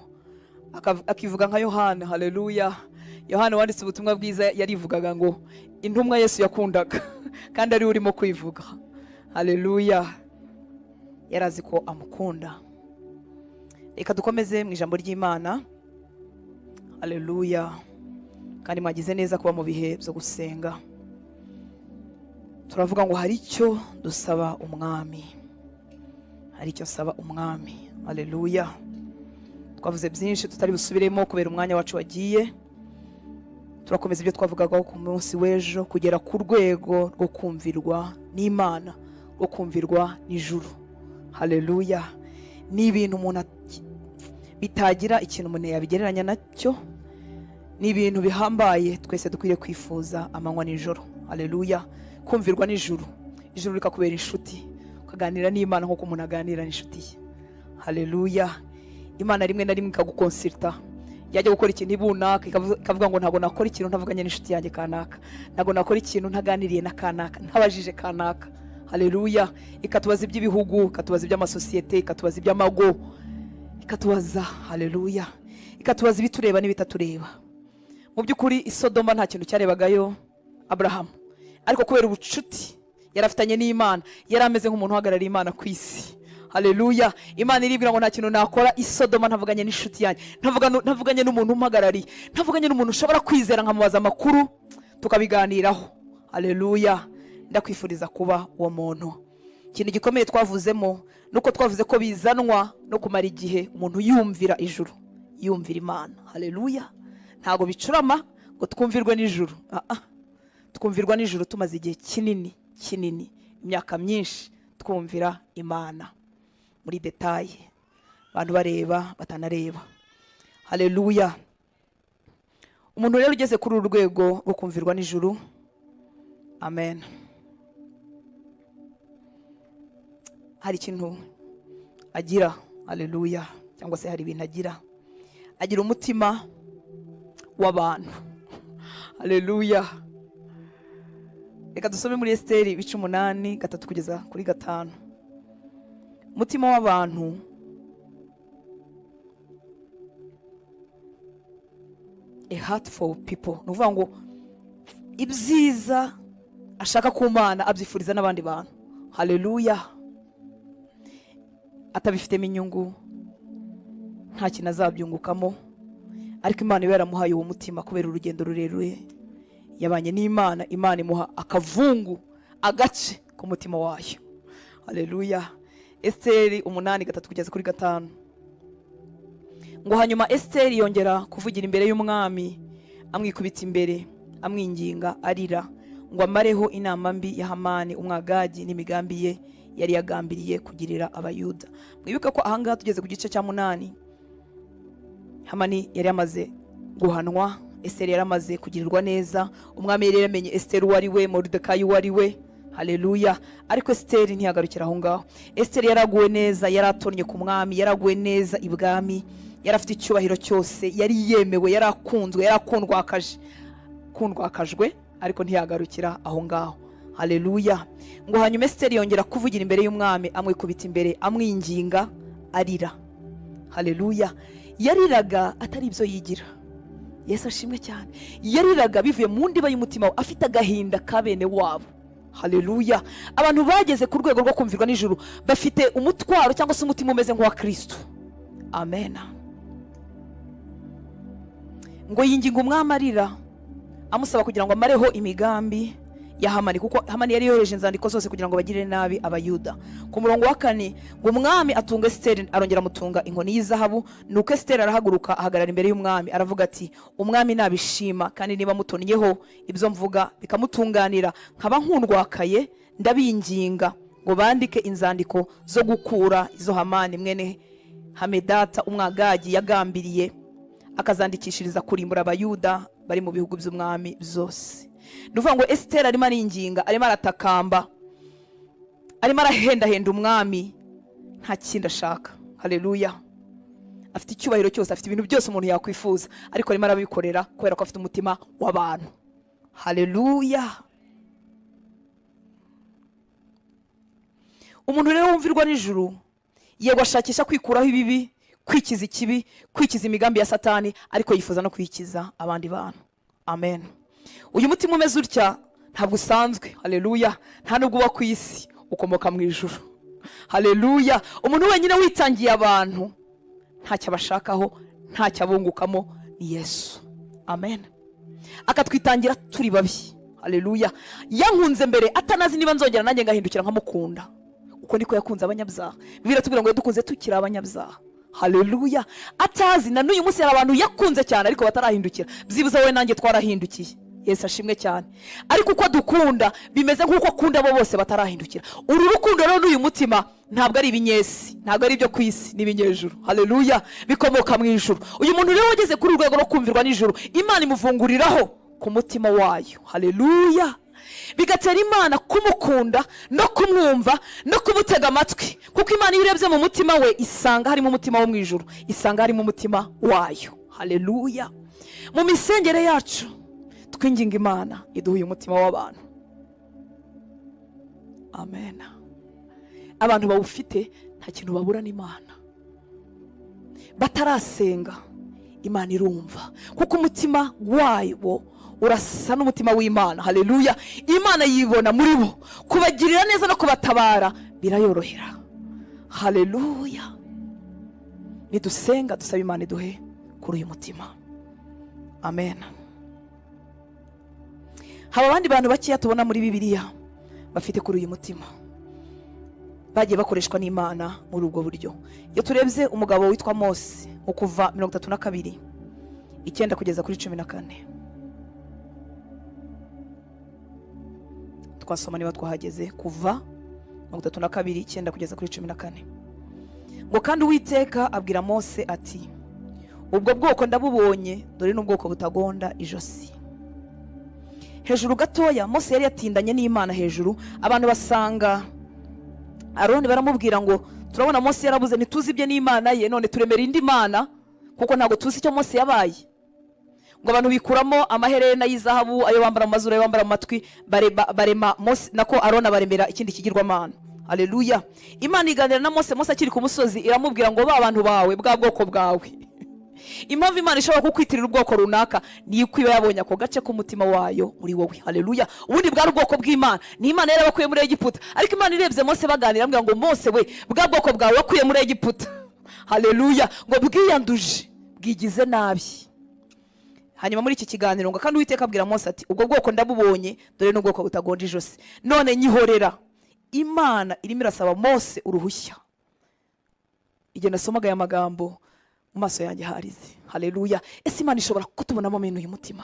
akivuga nka Yohana. Haleluya. Yohana wanditse ubutumwa bwiza yarivugaga ngo intumwa Yesu yakundaga kandi ari urimo kwivuga. Haleluya. Yarazi ko amukunda. Reka dukomeze mu ijambo ry'Imana. Haleluya. Kandi mwagize neza kuba mu bihe byo gusenga. Turavuga ngo hari icyo dusaba umwami, hari icyo saba umwami. Haleluya. Twavuze byinshi tutari busubiremo kubera umwanya wacu wagiye. Turakomeza ibyo twavugagaho ku munsi w'ejo, kugera ku rwego rwo kumvirwa n'Imana, rwo kumvirwa n'ijuru. Haleluya. Ni ibintu umuntu bitagira ikintu umuntu yabigereranya nacyo, ni ibintu bihambaye twese dukwiriye kwifuza amanywa n'ijoro. Haleluya. Kumvirwa n'ijuru, ijuru rikakubera inshuti, ukaganira n'Imana nk'uko umuntu aganira n'inshuti ye. Haleluya. Imana rimwe na rimwe ikagukonsulta, yajya gukora ikintu ibunaka ikavuga ngo ntago nakora ikintu ntavuganye n'inshuti yanjye kanaka, ntago nakora ikintu ntaganiriye na kanaka, ntabajije kanaka. Haleluya. Ikatubaza iby'ibihugu, ikatubaza iby'amasosiyete, ikatubaza iby'amago, ikatubaza. Haleluya. Ikatubaza ibitureba n'ibitatureba. Mu by'ukuri i Sodoma nta kintu cyarebagayo Aburahamu, ariko kubera ubucuti yarafitanye n'Imana, yari ameze nk'umuntu uhagarariye Imana ku isi. Haleluya. Imana iribwira ngo nta kintu nakora i Sodoma ntavuganye n'inshuti yanjye, ntavuganye n'umuntu umpagarariye, ntavuganye n'umuntu ushobora kwizera nkamubaza amakuru tukabiganiraho. Haleluya. Ndakwifuriza kuba uwo muntu. Ikintu gikomeye twavuzemo nuko twavuze ko bizanwa no kumara igihe umuntu yumvira ijuru, yumvira Imana. Haleluya. Ntago bicurama ngo twumvirwe n'ijuru. Twumvirwa n'ijuru tumaze igihe kinini, imyaka myinshi twumvira Imana muri detaye, abantu bareba batanareba. Haleluya. Umuntu rero ugeze kuri uru rwego rwo kumvirwa n'ijuru, amen, hari ikintu agira. Haleluya. Cyangwa se hari ibintu agira umutima w'abantu. Haleluya. Reka dusome muri Esiteri ibice 8 3 kugeza kuri 5. Umutima w'abantu a heart for people. Nuvuga ngo ibyiza ashaka ku Mana abyifuriza n'abandi bantu. Haleluya. Atabifitemo inyungu, nta kintu azabyungukamo, ariko Imana iba yaramuhaye uwo mutima kubera urugendo rurerure yabanye n'Imana. Imana imuha akavungu, agace ku mutima wayo. Haleluya. Esiteri 8 3 kugeza kuri 5. Ngo hanyuma Esiteri yongera kuvugira imbere y'umwami, amwikubita imbere, amwinginga arira, ngo amareho inama mbi ya Hamani umwagagi n'imigambi ye yari yagambiriye kugirira abayuda. Mwibuke ko ahangaha tugeze ku gice cya 8. Hamani yari yamaze guhanwa, Esiteri yari amaze kugirirwa neza, umwami yari yamenye Esiteri uwo ari we, Moridekayi uwo ari we. Haleluya. Ariko Esiteri ntiyagarukira aho ngaho. Esiteri yaraguwe neza, yaratonye ku mwami, yaraguwe neza ibwami, yarafite icyubahiro cyose, yari yemewe, yarakunzwe, kundwakajwe, ariko ntiyagarukira aho ngaho. Haleluya. Ngo hanyuma Esiteri yongera kuvugira imbere y'umwami, amwikubita imbere, amwinginga arira. Haleluya. Yariraga atari ibyo yigira. Yesu ashimwe cyane. Yariraga bivuye mu ndiba y'umutima we, afite agahinda ka bene wabo. Haleluya. Abantu bageze ku rwego rwo kumvirwa n'ijuru bafite umutwaro cyangwa se umutima umeze nk'uwa Kristo. Amen. Ngo yinginga umwami arira, amusaba kugira ngo amareho imigambi ya Hamani, kuko Hamani yari yohereje inzandiko zose kugira ngo bagirire nabi abayuda. Ku murongo wa 4 ngo umwami atunga Esiteri, arongera amutunga inkoni y'izahabu. Nuko Esiteri arahaguruka ahagarara imbere y'umwami, aravuga ati umwami nabishima kandi niba mutonnyeho ibyo mvuga bikamutunganira, nkaba nkundwakaye, ndabinginga ngo bandike inzandiko zo gukura izo Hamani mwene Hamedata umwagagi yagambiriye, akazandikishiriza kurimbura abayuda bari mu bihugu by'umwami byose. Nuvuga ngo Esiteri arimo aringinga, arimo aratakamba, arimo arahendahenda umwami, nta kindi ashaka. Haleluya. Afite icyubahiro cyose, afite ibintu byose umuntu yakwifuza, ariko arimo arabikorera kubera ko afite umutima w'abantu. Haleluya. Umuntu rero wumvirwa n'ijuru yego ashakisha kwikuraho ibibi, kwikiza ikibi, kwikiza imigambi ya Satani, ariko yifuza no kwikiza abandi bantu. Amen. Uyu mutima umeze utya ntabwo usanzwe. Haleluya. Nta nubwo uba ku isi, ukomoka mu ijuru. Haleluya. Umuntu wenyine witangiye abantu, ntacyo abashakaho, ntacyo abungukamo, ni Yesu. Amen. Akatwitangira turi babi. Haleluya. Yankunze mbere atanazi niba nzongera nanjye ngahindukira nkamukunda. Uko niko yakunze abanyabyaha. Bibiliya tubwira ngo yadukunze tukiri abanyabyaha. Haleluya. Atazi na n'uyu munsi hari abantu yakunze cyane ariko batarahindukira. Byibuze wowe nanjye twarahindukiye. Yesu ashimwe cyane. Ariko uko dukunda bimeze nk'uko akunda abo bose batarahindukira. Uru rukundo rero n'uyu mutima ntabwo ari ibinyesi, ntabwo ari ibyo ku isi, n'ibinyejuru. Haleluya. Bikomoka mu ijuru. Uyu muntu rero wageze kuri urwego rwo kumvirwa n'ijuru, Imana imuvunguriraho ku mutima wayo. Haleluya. Bigatera Imana kumukunda no kumwumva no kumutega amatwi, kuko Imana iyo irebye mu mutima we isanga harimo umutima wo mu ijuru, isanga harimo umutima wayo. Haleluya. Mu misengere yacu twinginga Imana iduhuye umutima w'abantu. Amen. Abantu bawufite nta kintu babura n'Imana. Batarasenga Imana irumva, kuko umutima wayo urasa n'umutima w'Imana. Haleluya. Imana yibona muri bo, kubagirira neza no kubatabara birayorohera. Haleluya. Nidusenga dusaba Imana iduhe kuri uyu mutima. Amen. haba abandi bantu bakeya tubona muri Bibiliya bafite kuri uyu mutima, bagiye bakoreshwa n'Imana muri ubwo buryo. Iyo turebye umugabo witwa Mose mu Kuva 32 9 kugeza kuri 14, twasoma niba twahageze. Kuva 32 9 kugeza kuri 14, ngo kandi Uwiteka abwira Mose ati, ubwo bwoko ndabubonye, dore n'ubwoko butagonda ijosi. Hejuru gatoya Mose yari yatindanye n'Imana hejuru, abantu basanga Aroni baramubwira ngo turabona Mose yarabuze, ntituzi ibye n'Imana ye, none turemera indi mana kuko ntago tuzi icyo Mose yabaye. Ngo abantu bikuramo amaherena y'izahabu, ayo bambara mu mazuru, ayo bambara mu matwi, barema Mose nako Aroni baremera ikindi kigirwamana. Haleluya. Imana iganira na Mose, Mose akiri ku musozi iramubwira ngo ba bantu bawe, bwa bwoko bwawe. Impamvu Imana ishobora kukwitirira ubwoko runaka ni uko iba yabonye ako gace k'umutima wayo muri wowe. Haleluya. Ubundi bwa ubwoko bw'Imana ni Imana yarabakuye muri Egiputa, ariko Imana irebye Mose baganira amubwira ngo Mose we, bwa bwoko bwawe wakuye muri Egiputa, haleluya, ngo bwiyanduje, bwigize nabi. Hanyuma muri iki kiganiro ngo kandi Uwiteka abwira Mose ati, ubwo bwoko ndabubonye, dore n'ubwoko butagonda ijosi, none nyihorera. Imana irimo irasaba Mose uruhushya. Igihe nasomaga aya magambo mu maso yanjye harize. Haleluya. Ese Imana ishobora kutubonamo amenu y'umutima?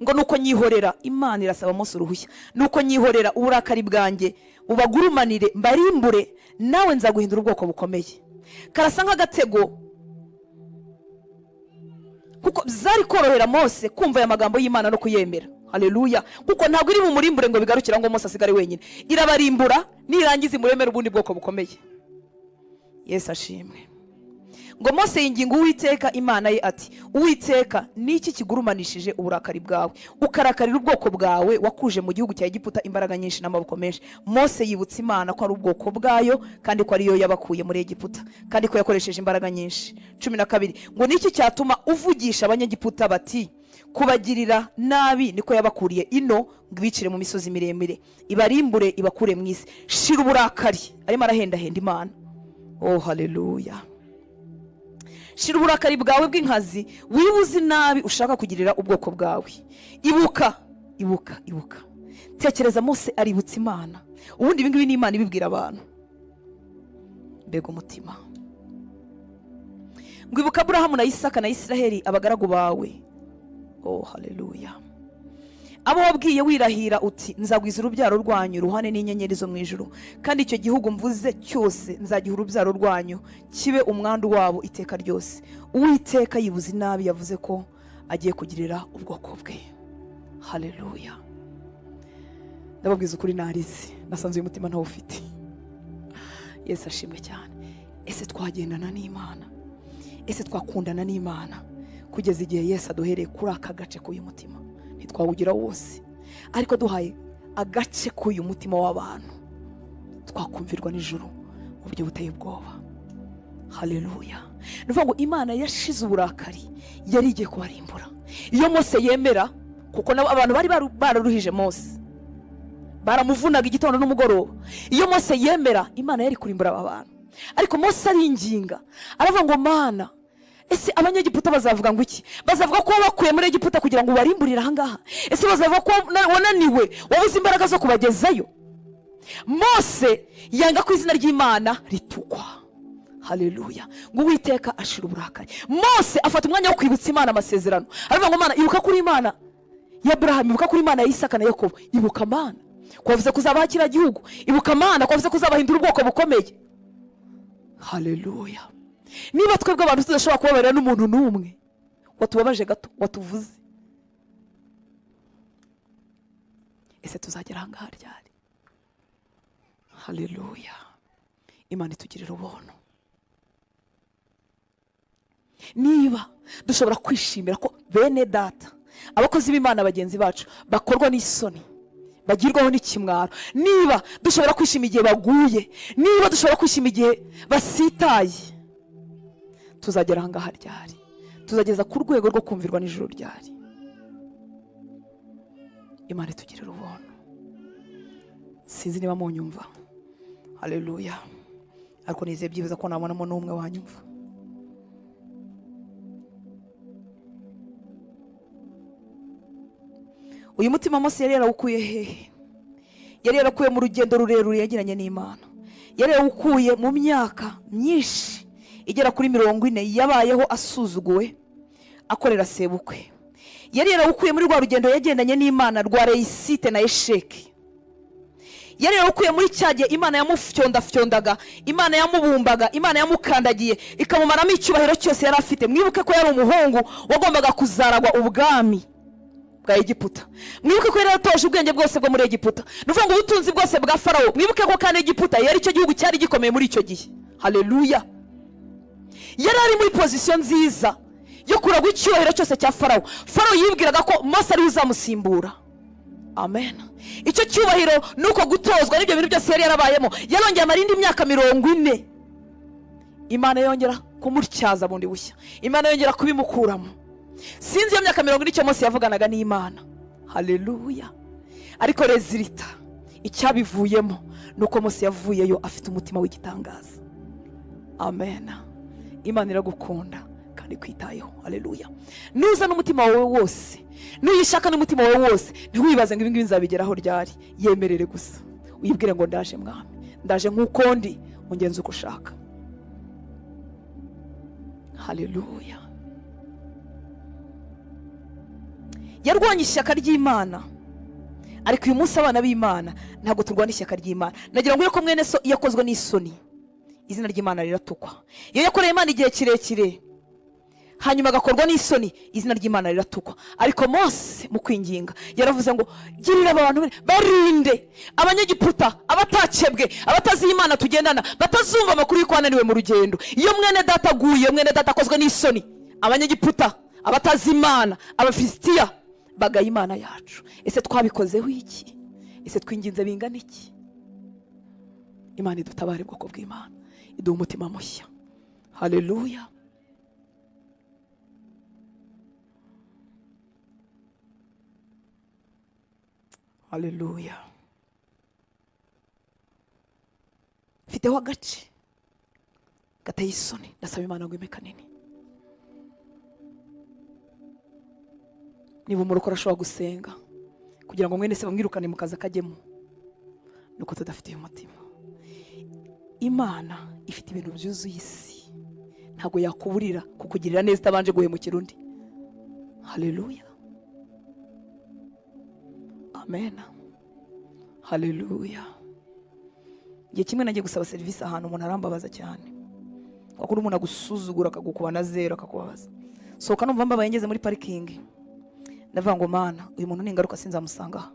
Ngo nuko nyihorera, Imana irasaba Mose uruhushya, nuko nyihorera uburakari bwanjye ubagurumanire mbarimbure, nawe nzaguhindura ubwoko bukomeye. Karasa nk'agatego, kuko zari korohera Mose kumva aya magambo y'Imana no kuyemera. Haleluya. Kuko ntabwo iri mu murimbure ngo bigarukira ngo Mose asigare wenyine, irabarimbura nirangiza imuremera ubundi bwoko bukomeye. Yesu ashimwe. Ngo Mose yinginga Uwiteka Imana ye ati, Uwiteka niki kigurumanishije uburakari bwawe ukarakarira ubwoko bwawe wakuje mu gihugu cya Egiputa imbaraga nyinshi n'amaboko menshi? Mose yibutsa Imana ko ari ubwoko bwayo kandi ko ariyo yabakuye muri Egiputa kandi ko yakoresheje imbaraga nyinshi. 12 ngo niki cyatuma uvugisha abanyegiputa bati kubagirira nabi niko yabakuriye ino ngibicire mu misozi miremire ibarimbure ibakure mu isi? Shira uburakari. Arimo arahendahenda Imana. Oh haleluya. Shira uburakari bwawe bw'inkazi, wibuze nabi ushaka kugirira ubwoko bwawe. Ibuka, ibuka, ibuka. Tekereza Mose aributsa Imana. Ubundi ibingibi ni Imana ibibwira abantu. Mbega umutima. Ngo ibuka Aburahamu na Isaka na Isiraheli abagaragu bawe. Oh haleluya. Abo wabwiye wirahira uti nzagwiza urubyaro rwanyu ruhane n'inyenyeri zo mu ijuru, kandi icyo gihugu mvuze cyose nzagiha urubyaro rwanyu kibe umwandu wabo iteka ryose. Uwiteka yibuze nabi yavuze ko agiye kugirira ubwoko bwe. Haleluya. Ndababwiza ukuri narize, nasanze uyu mutima ntawo ufite. Yesu ashimwe cyane. Ese twagendana n'Imana? Ese twakundana n'Imana kugeza igihe Yesu aduhereye kuri aka gace k'uyu mutima? Ntitwawugira wose, ariko duhaye agace k'uyu mutima w'abantu twakumvirwa n'ijuru mu buryo buteye ubwoba. Haleluya. Nuvuga ngo Imana yashize uburakari, yari igiye kubarimbura. Iyo Mose yemera, kuko abantu bari bararuhije Mose, baramuvunaga igitondo n'umugoroba. Iyo Mose yemera, Imana yari kurimbura aba bantu. Ariko Mose aringinga, aravuga ngo Mana, ese abanyegiputa bazavuga ngo iki? Bazavuga ko bakuye muri Egiputa kugira ngo barimburire aha ngaha? Ese bazavuga ko wananiwe, wabuze imbaraga zo kubagezayo? Mose yanga ko izina ry'Imana ritukwa. Haleluya. Ngo Uwiteka ashira uburakari. Mose afata umwanya wo kwibutsa Imana amasezerano, aravuga ngo Mana, ibuka kuri Imana ya Abrahamu, ibuka kuri Imana ya Isaka na Yakobo. Ibuka Mana ko wavuze kuzabaha kiriya gihugu. Ibuka Mana ko wavuze kuzabahindura ubwoko bukomeye. Haleluya. Niba twebwe abantu tudashobora kubabarira n'umuntu n'umwe watubabaje gato, watuvuze, ese tuzagera aha ngaha ryari? Haleluya. Imana itugirira ubuntu. Niba dushobora kwishimira ko bene data, abakozi b'Imana bagenzi bacu bakorwa n'isoni, bagirwaho n'ikimwaro, niba dushobora kwishima igihe baguye, niba dushobora kwishima igihe basitaye, tuzagera aha ngaha ryari? Tuzageza ku rwego rwo kumvirwa n'ijuru ryari? Imana itugirira ubuntu. Sinzi niba munyumva. Haleluya. Ariko nizeye byibuza ko nabonamo n'umwe wanyumva. uyu mutima Mose yari yarawukuye hehe? Yari yarakuye mu rugendo rurerure yagiranye n'Imana. Yari yarawukuye mu myaka myinshi igera kuri 40 yabayeho asuzuguwe akorera sebukwe. Yari yarawukuye muri rwa rugendo yagendanye n'Imana rwa reisite na esheki. Yari yarawukuye muri cyagiye Imana yamufyondaga, Imana yamubumbaga, Imana yamukandagiye ikamumaramo icyubahiro cyose yari afite. Mwibuke ko yari umuhungu wagombaga kuzaragwa ubwami bwa Egiputa. Mwibuke ko yari yatoje ubwenge bwose bwo muri Egiputa. Nuvuga ngo ubutunzi bwose bwa Farawo. Mwibuke ko kandi Egiputa yari icyo gihugu cyari gikomeye muri icyo gihe. Haleluya. Yari ari muri position nziza yo kuragwa icyubahiro cyose cya Farawo. Farawo yibwiraga ko Mose ari uzamusimbura. Amen. Icyo cyubahiro nuko gutozwa n'ibyo bintu byose yari yarabayemo. Yarongeye amarindi imyaka 40. Imana yongera kumutyaza bundi bushya. Imana yongera kubimukuramo. Sinzi iyo myaka 40 icyo Mose yavuganaga n'Imana. Haleluya. Ariko rezilita icyabivuyemo nuko Mose yavuyeyo afite umutima w'igitangaza. Amen. Imana iragukunda kandi kwitayeho. Haleluya. Nuza n'umutima wawe wose, nuyishaka n'umutima wawe wose, ntiwibaze ngo ibingibi nzabigeraho ryari. Yemerere gusa uyibwire ngo ndaje mwami, ndaje nk'uko ndi, ungenze uko ushaka. Haleluya. Yarwanye ishyaka ry'Imana, ariko uyu munsi abana b'Imana ntabwo turwana ishyaka ry'Imana. Nagira ngo ko mwene so yakozwe n'isoni, izina ry'Imana riratukwa. Iyo yakoreye Imana igihe kirekire hanyuma agakorwa n'isoni, izina ry'Imana riratukwa. Ariko Mose mu kwinginga yaravuze ngo girira abantu barinde abanyegiputa, abatakebwe, abatazi Imana tugendana, batazumva amakuru y'uko wananiwe mu rugendo. Iyo mwene data aguye, mwene data akozwe n'isoni, abanyegiputa, abatazi Imana, abafilisitiya bagaye Imana yacu. Ese twabikozeho iki? Ese twinginze bingana iki? Imana idutabare bwoko bw'Imana, iduha umutima mushya. Haleluya. Haleluya. Mfiteho agace gateye isoni, ndasaba Imana ngo impe kanini. Niba umurokora ashobora gusenga kugira ngo mwene se bamwirukane mu kazi akajyemo, nuko tudafite umutima. Imana ifite ibintu byuzuye isi, ntago yakuburira kukugirira neza itabanje guhemukira undi. Haleluya. Amen. Haleluya. Igihe kimwe nagiye gusaba serivisi ahantu umuntu arambabaza cyane. Kuko umuntu agusuzugura akagukuba na zero akakubabaza. Soka numva mbabaye ngeze muri parking. Ndavuga ngo Mana, uyu muntu ningaruka sinzamusanga.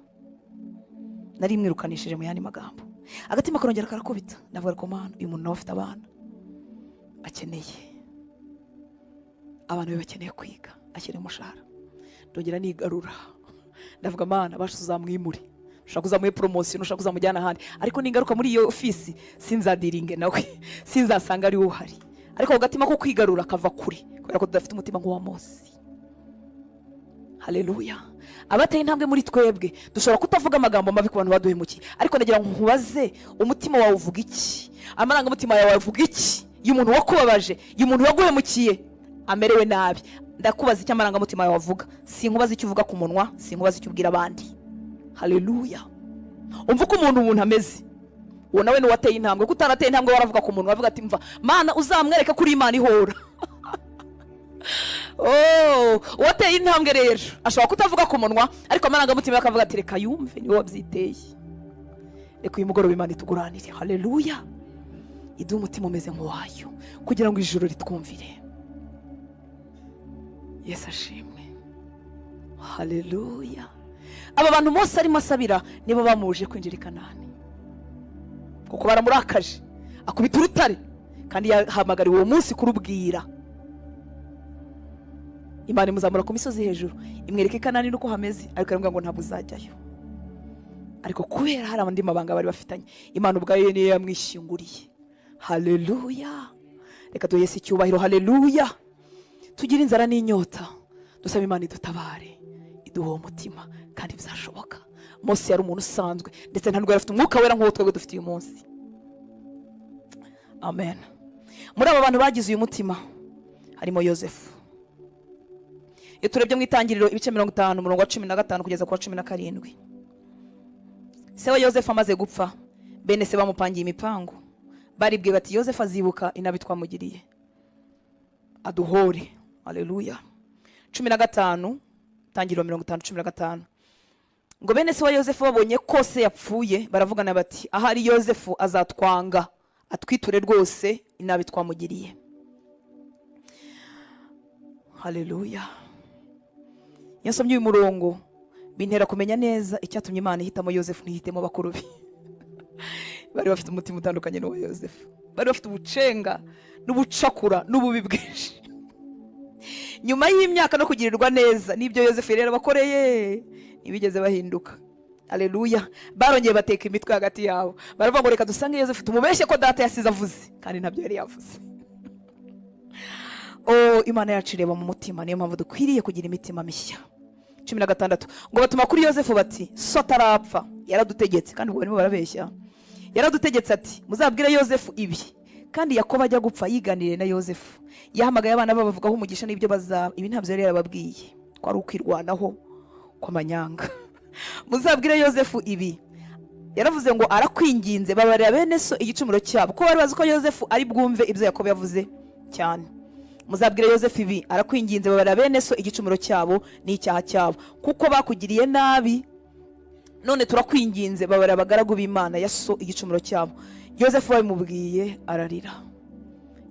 Nari mwirukanishije mu yandi magambo. Agatima karongera karakubita. Ndavuga ko Mana, uyu muntu nawe afite abana akeneye. Abantu be bakeneye kwiga, akiri umushahara. Ndongera nigarura. Ndavuga Mana, basho uzamwimure. Ushaka kuzamuye promotion, ushaka kuzamujyana ahandi. Ariko ningaruka muri iyo office sinzadiringe nawe. Sinzasanga ari uhari. Ariko agatima ko kwigarura kava kuri, kubera ko tudafite umutima nk'uwa Mose. Haleluya. Abateye intambwe muri twebwe dushobora kutavuga amagambo mabi ku bantu baduhemukiye, ariko nagira ngo nkubaze, umutima wawe uvuga iki? Amaranga umutima yawe uvuga iki? Iyo umuntu wakubabaje, iyo umuntu waguhemukiye amerewe nabi, ndakubaza icyo amaranga umutima yawe avuga. Sinkubaza icyo uvuga ku munwa, sinkubaza icyo ubwira abandi. Haleluya. Umva ko umuntu ameze. Uwo nawe ni wateye intambwe, kutarateye intambwe waravuga ku muntu, wavuga ati mva Mana uzamwereka kuri Imana ihora. Oh, wateye intambwe rero ashobora kutavuga ku munwa, ariko amaranga mutima akavuga ati reka yumve ni wowe wabyiteye. Reka uyu mugoroba Imana ituguranire. Haleluya. Iduha umutima umeze nk'uwayo kugira ngo ijuru ritwumvire. Yesu ashimwe. Haleluya. Aba bantu Mose arimo asabira nibo bamuje kwinjira i Kanani, kuko baramurakaje akubita urutare, kandi yahamagariwe uwo munsi kurubwira. Imana imuzamura ku misozi hejuru imwereka i Kanani nuko hameze, ariko aravuga ngo ntabwo uzajyayo. Ariko kubera hari abandi mabanga bari bafitanye, Imana ubwayo niyo yamwishyinguriye. Haleluya. Reka duhe Yesu icyubahiro. Haleluya. Tugira inzara n'inyota, dusaba Imana idutabare, iduha umutima, kandi bizashoboka. Mose yari umuntu usanzwe, ndetse ntabwo yari afite umwuka wera nk'uwo twebwe dufite uyu munsi. Amen. Muri aba bantu bagize uyu mutima harimo Yosefu. iyo turebye mu Itangiriro ibice 50 umurongo wa 15 kugeza ku wa 17. Se wa Yosefu amaze gupfa, bene se bamupangiye imipango, baribwe bati Yosefu azibuka inabi twamugiriye aduhore. Haleluya. 15 Itangiriro 50:15. Ngo bene se wa Yosefu babonye ko se yapfuye, baravugana bati ahari Yosefu azatwanga atwiture rwose inabi twamugiriye. Haleluya. Yasomye uyu murongo bintera kumenya neza icyatumye Imana ihitamo Yosefu ntihitemo bakuru be. Bari bafite umutima utandukanye n'uwa Yosefu, bari bafite ubucenga n'ubucakura n'ububi bwinshi. Nyuma y'imyaka no kugirirwa neza n'ibyo Yosefu rero bakoreye ntibigeze bahinduka. Haleluya. Barongeye bateka imitwe hagati yabo, baravuga ngo reka dusange Yosefu tumubeshye ko data yasize avuze, kandi ntabyo yari yavuze. Imana yacu ireba mu mutima, niyo mpamvu dukwiriye kugira imitima mishya. 16 ngo batuma kuri Yosefu bati so tarapfa yaradutegetse, kandi ubwo barimo barabeshya. Yaradutegetse ati muzabwire Yosefu ibi, kandi Yakobo ajya gupfa yiganire na Yosefu, yahamagaye abana babavugaho umugisha n'ibyo bazaba. Ibi ntabyo yari yarababwiye, kwari ukwirwanaho kw'amanyanga. Muzabwire Yosefu ibi, yaravuze ngo arakwinginze babarira bene so igicumuro cyabo, ko bari bazi ko Yosefu ari bwumve ibyo Yakobo yavuze cyane. Muzabwire Yosefu ibi, arakwinginze babarira bene so igicumuro cyabo n'icyaha cyabo, kuko bakugiriye nabi, none turakwinginze babarira abagaragu b'Imana ya so igicumuro cyabo. Yosefu babimubwiye ararira,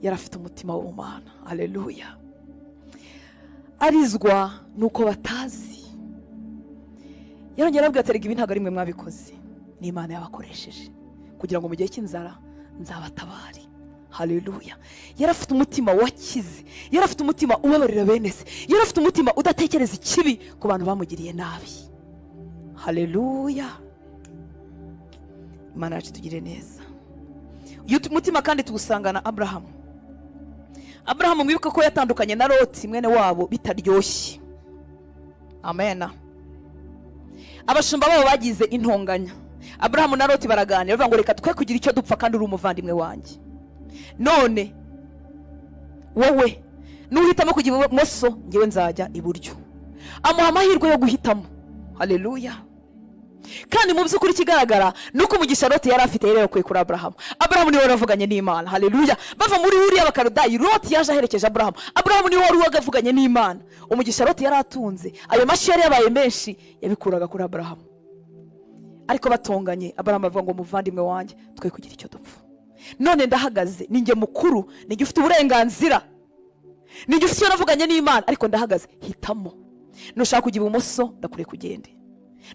yarafite umutima w'Imana. Haleluya. Arizwa nuko batazi. Yarongera arabwira ati ibi ntabwo ari mwe mwabikoze, ni Imana yabakoresheje kugira ngo mu gihe cy'inzara nzabatabari. Haleluya. Yarafite umutima wakize, yarafite umutima ubabarira bene se, yarafite umutima udatekereza ikibi ku bantu bamugiriye nabi. Haleluya. Imana yacu tugire neza. Uyu mutima kandi tuwusangana Abrahamu. Abrahamu mwibuka ko yatandukanye na Loti mwene wabo bitaryoshye. Amen. Abashumba babo bagize intonganya. Abrahamu na Loti baraganira bavuga ngo reka twe kugira icyo dupfa kandi uri umuvandimwe wanjye. None wowe nuhitamo kujya ibumoso, ngewe nzajya iburyo. Amuha amahirwe yo guhitamo. Haleluya. Kandi mu by'ukuri kigaragara nuko umugisha Loti yari afite rero kuri Abrahamu. Abrahamu niwe waravuganye n'Imana. Haleluya. Bava muri Uriya bakarudayi, Loti yaje aherekeje Abrahamu. Abrahamu niwe wari wagavuganye n'Imana. Umugisha Loti yari atunze, ayo mashyi yari yabaye menshi, yabikuraga kuri Abrahamu. Ariko batonganye, Abrahamu avuga ngo muvandimwe wanjye twe kugira icyo dupfa. None ndahagaze, ninjye mukuru, ninjye ufite uburenganzira, ninjye ufite icyo navuganye n'Imana, ariko ndahagaze, hitamo. Nushaka kujya ibumoso ndakure kugende,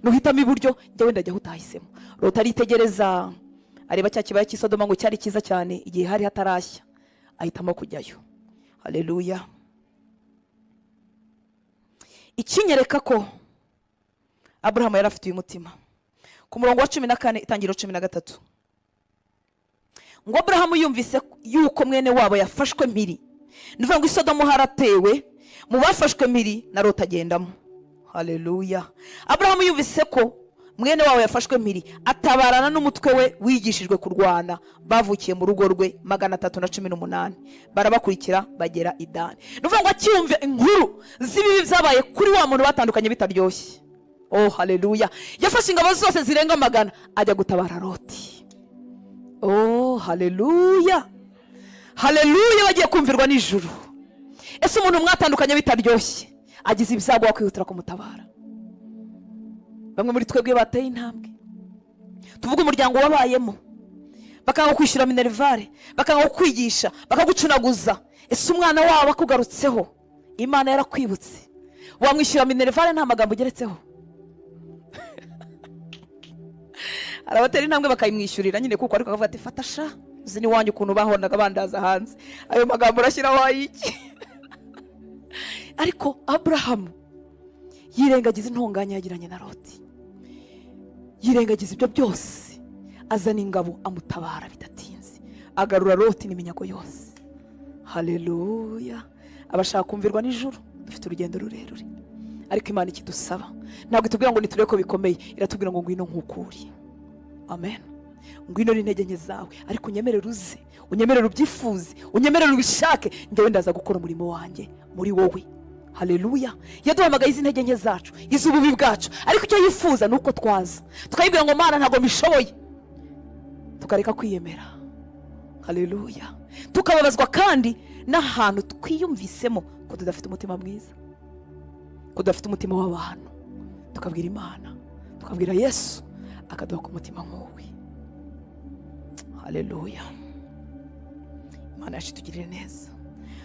nuhitamo iburyo njyewe ndajya utahisemo. Loti aritegereza, areba cya kibaya cy'Isodoma ngo cyari cyiza cyane igihe hari hatarashya, ahitamo kujyayo. Haleluya. Ikinyereka ko Abrahamu yari afite uyu mutima, ku murongo wa 14 Itangiriro 13 ngo Abrahamu yumvise yuko mwene wabo yafashwe mpiri, nuvuga ngo Isodomu haratewe, mu bafashwe mpiri na Loti agendamo. Haleluya. Abrahamu yumvise ko mwene wabo yafashwe mpiri, atabarana n'umutwe we wigishijwe kurwana, bavukiye mu rugo rwe 318, barabakurikira bagera i Dani. Nuvuga ngo acyumve inkuru z'ibibi byabaye kuri wa muntu batandukanye bitaryoshye. Haleluya. Yafashe ingabo zose zirenga 100 ajya gutabara Loti. Haleluya. Haleluya. Bagiye kumvirwa n'ijuru. Ese umuntu mwatandukanye bitaryoshye agize ibyago wakwihutira kumutabara. Bamwe muri twebwe bateye intambwe, tuvuga umuryango wabayemo, bakanga kwishyura minerivare, bakanga kwigisha, bakagucunaguza. Ese umwana wabo akugarutseho, Imana yarakwibutse, wamwishyura minerivare nta magambo ugeretseho. Arabatera intambwe bakayimwishyurira nyine kuko ariko akavuga ati fata sha, uzi ni wanyu ukuntu bahonaga bandaza hanze, ayo magambo urashyira wayiki. Ariko Abrahamu yirengagiza intonganya yagiranye na Loti, yirengagiza ibyo byose, azana ingabo amutabara bidatinze, agarura Loti n'iminyago yose. Haleluya. Abashaka kumvirwa n'ijuru dufite urugendo rurerure, ariko Imana ikidusaba ntabwo itubwira ngo nitureko bikomeye, iratubwira ngo ngwino nkukuri. Amen. Ngwino n'intege nke zawe, ariko unyemerere uze, unyemerere ubyifuze, unyemerere ubishake, njyewe ndaza gukora umurimo wanjye muri wowe. haleluya. Yaduhamagaye izi ntege nke zacu, izububi bwacu, ariko icyo yifuza nuko twaza tukayibwira ngo Mana ntago mbishoboye, tukareka kwiyemera, haleluya. Tukababazwa kandi n'ahantu twiyumvisemo ko tudafite umutima mwiza, ko tudafite umutima w'abantu, tukabwira Imana, tukabwira Yesu akaduha ku mutima nk'uwe, haleluya. Imana yacu itugirire neza.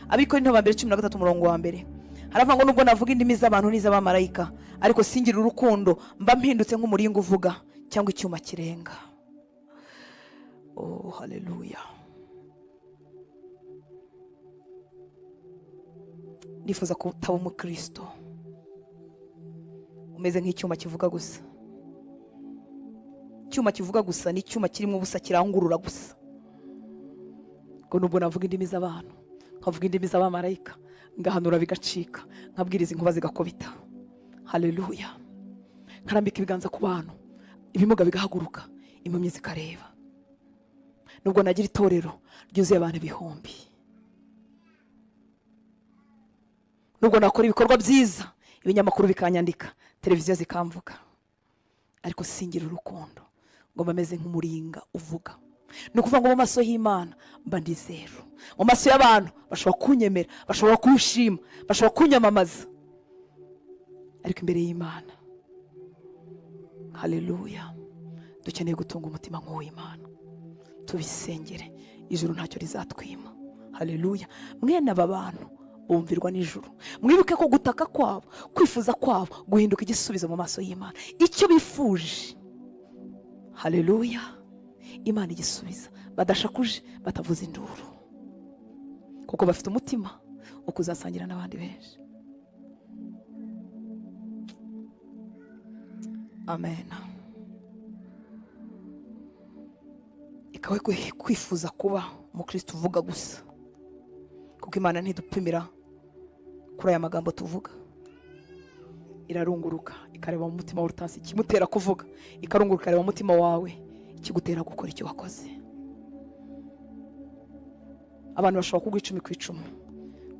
Abikorinto ba mbere 13 umurongo wa mbere haravuga ngo nubwo navuga indimi z'abantu n'iz'abamarayika, ariko singira urukundo mba mpindutse nk'umuringa uvuga cyangwa icyuma kirenga. Oh, haleluya. Nifuza kutaba umukristo umeze nk'icyuma kivuga gusa. Icyuma kivuga gusa ni icyuma kirimo ubusa, kirangurura gusa. Ngo nubwo navuga indimi z'abantu, nkavuga indimi z'abamarayika, ngahanura bigacika, nkabwiriza inkuba zigakobita, haleluya. Nkarambika ibiganza ku bantu, ibimuga bigahaguruka, impumyi zikareba. Nubwo nagira itorero ryuzuye abantu ibihumbi, nubwo nakora ibikorwa byiza, ibinyamakuru bikanyandika, televiziyo zikamvuga, ariko singira urukundo ngo bameze nk'umuringa uvuga. Ni ukuvuga ngo mu maso y'Imana mba ndi zero, mu maso y'abantu bashobora kunyemera, bashobora kunshima, bashobora kunyamamaza, ariko imbere y'Imana, haleluya, dukeneye gutunga umutima nk'uw'Imana. Tubisengere, ijuru ntacyo rizatwima, haleluya. Mwene aba bantu bumvirwa n'ijuru, mwibuke ko gutaka kwabo, kwifuza kwabo guhinduka igisubizo mu maso y'Imana. Icyo bifuje, haleluya, Imana igisubiza, badashakuje, batavuza induru, kuko bafite umutima wo kuzasangira n'abandi benshi. Amen. Ikawe kwifuza kuba umukristo uvuga gusa, kuko Imana ntidupimira kuri aya magambo tuvuga. Irarunguruka ikareba mu mutima w'urutansi kimutera kuvuga, ikarunguruka ikareba mu mutima wawe ikigutera gukora icyo wakoze. Abantu bashobora kugwa 10 ku 10,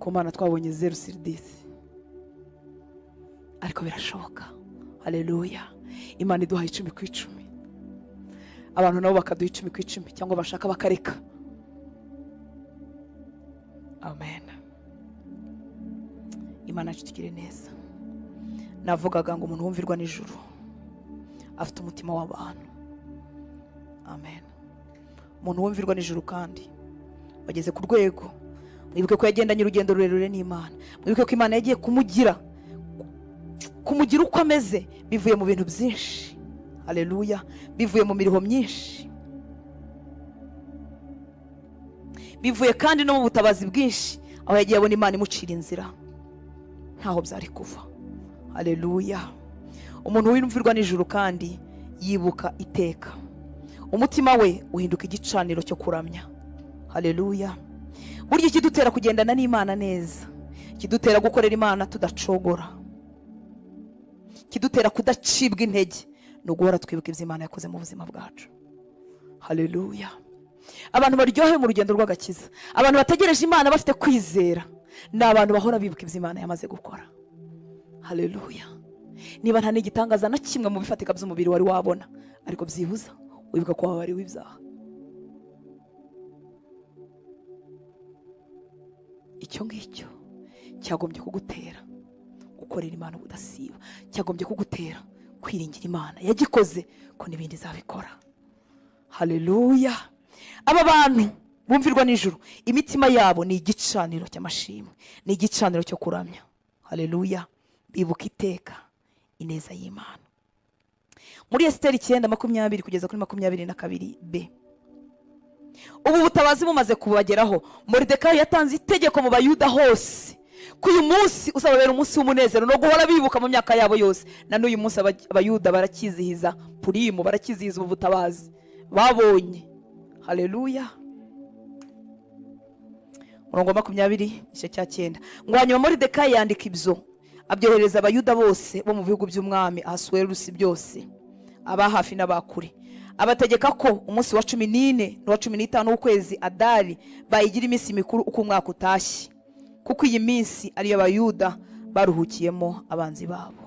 ku Mana twabonye 0/10, ariko birashoboka, haleluya. Imana iduhaye 10 ku 10, abantu nabo bakaduha 10 ku 10, cyangwa bashaka bakareka. Amen. Imana itugire neza. Navugaga ngo umuntu wumvirwa n'ijuru afite umutima w'abantu. Amen. Umuntu wumvirwa n'ijuru kandi bageze ku rwego, mwibuke ko yagendanye urugendo rurerure n'Imana, mwibuke ko Imana yagiye kumugira uko ameze bivuye mu bintu byinshi, haleluya, bivuye mu miriho myinshi, bivuye kandi no mu butabazi bwinshi, aho yagiye abona Imana imucira inzira ntaho byari kuva, haleluya. Umuntu wumvirwa n'ijuru kandi yibuka iteka, umutima we uhinduka igicaniro cyo kuramya, haleluya. Burya ikidutera kugendana n'Imana neza, kidutera gukorera Imana tudacogora, kidutera kudacibwa intege, no guhora twibuka ibyo Imana yakoze mu buzima bwacu, haleluya. Abantu baryohe mu rugendo rw'agakiza, abantu bategereje Imana bafite kwizera, ni abantu bahora bibuka ibyo Imana yamaze gukora, haleluya. Niba nta n'igitangaza na kimwe mu bifatika by'umubiri wari wabona, ariko byibuza wibuka ko wabariwe ibyaha. Icyo ngicyo cyagombye kugutera gukorera Imana ubudasiba, cyagombye kugutera kwiringira Imana yagikoze ko n'ibindi zabikora, haleluya. Aba bantu bumvirwa n'ijuru, imitima yabo ni igicaniro cy'amashimwe, ni igicaniro cyo kuramya, haleluya. Bibuka iteka ineza y'Imana. Muri Esiteri 9:20 kugeza kuri 22b, ubu butabazi bumaze kubageraho, Moridekayi yatanze itegeko mu Bayuda hose ko uyu munsi uzababera umunsi w'umunezero no guhora bibuka mu myaka yabo yose. Na n'uyu munsi Abayuda barakizihiza Purimu, barakizihiza ubu butabazi babonye, haleluya. Murongo 20:9 ngo hanyuma Moridekayi yandika ibyo abyohereza Abayuda bose bo mu bihugu by'umwami Ahasuwerusi byose, aba hafi n'abakuri, abategeka ko umunsi wa 14 n'uwa 15 w'ukwezi Adari bayigira iminsi mikuru uko umwaka utashye, kuko iyi minsi ari Abayuda baruhukiyemo abanzi babo.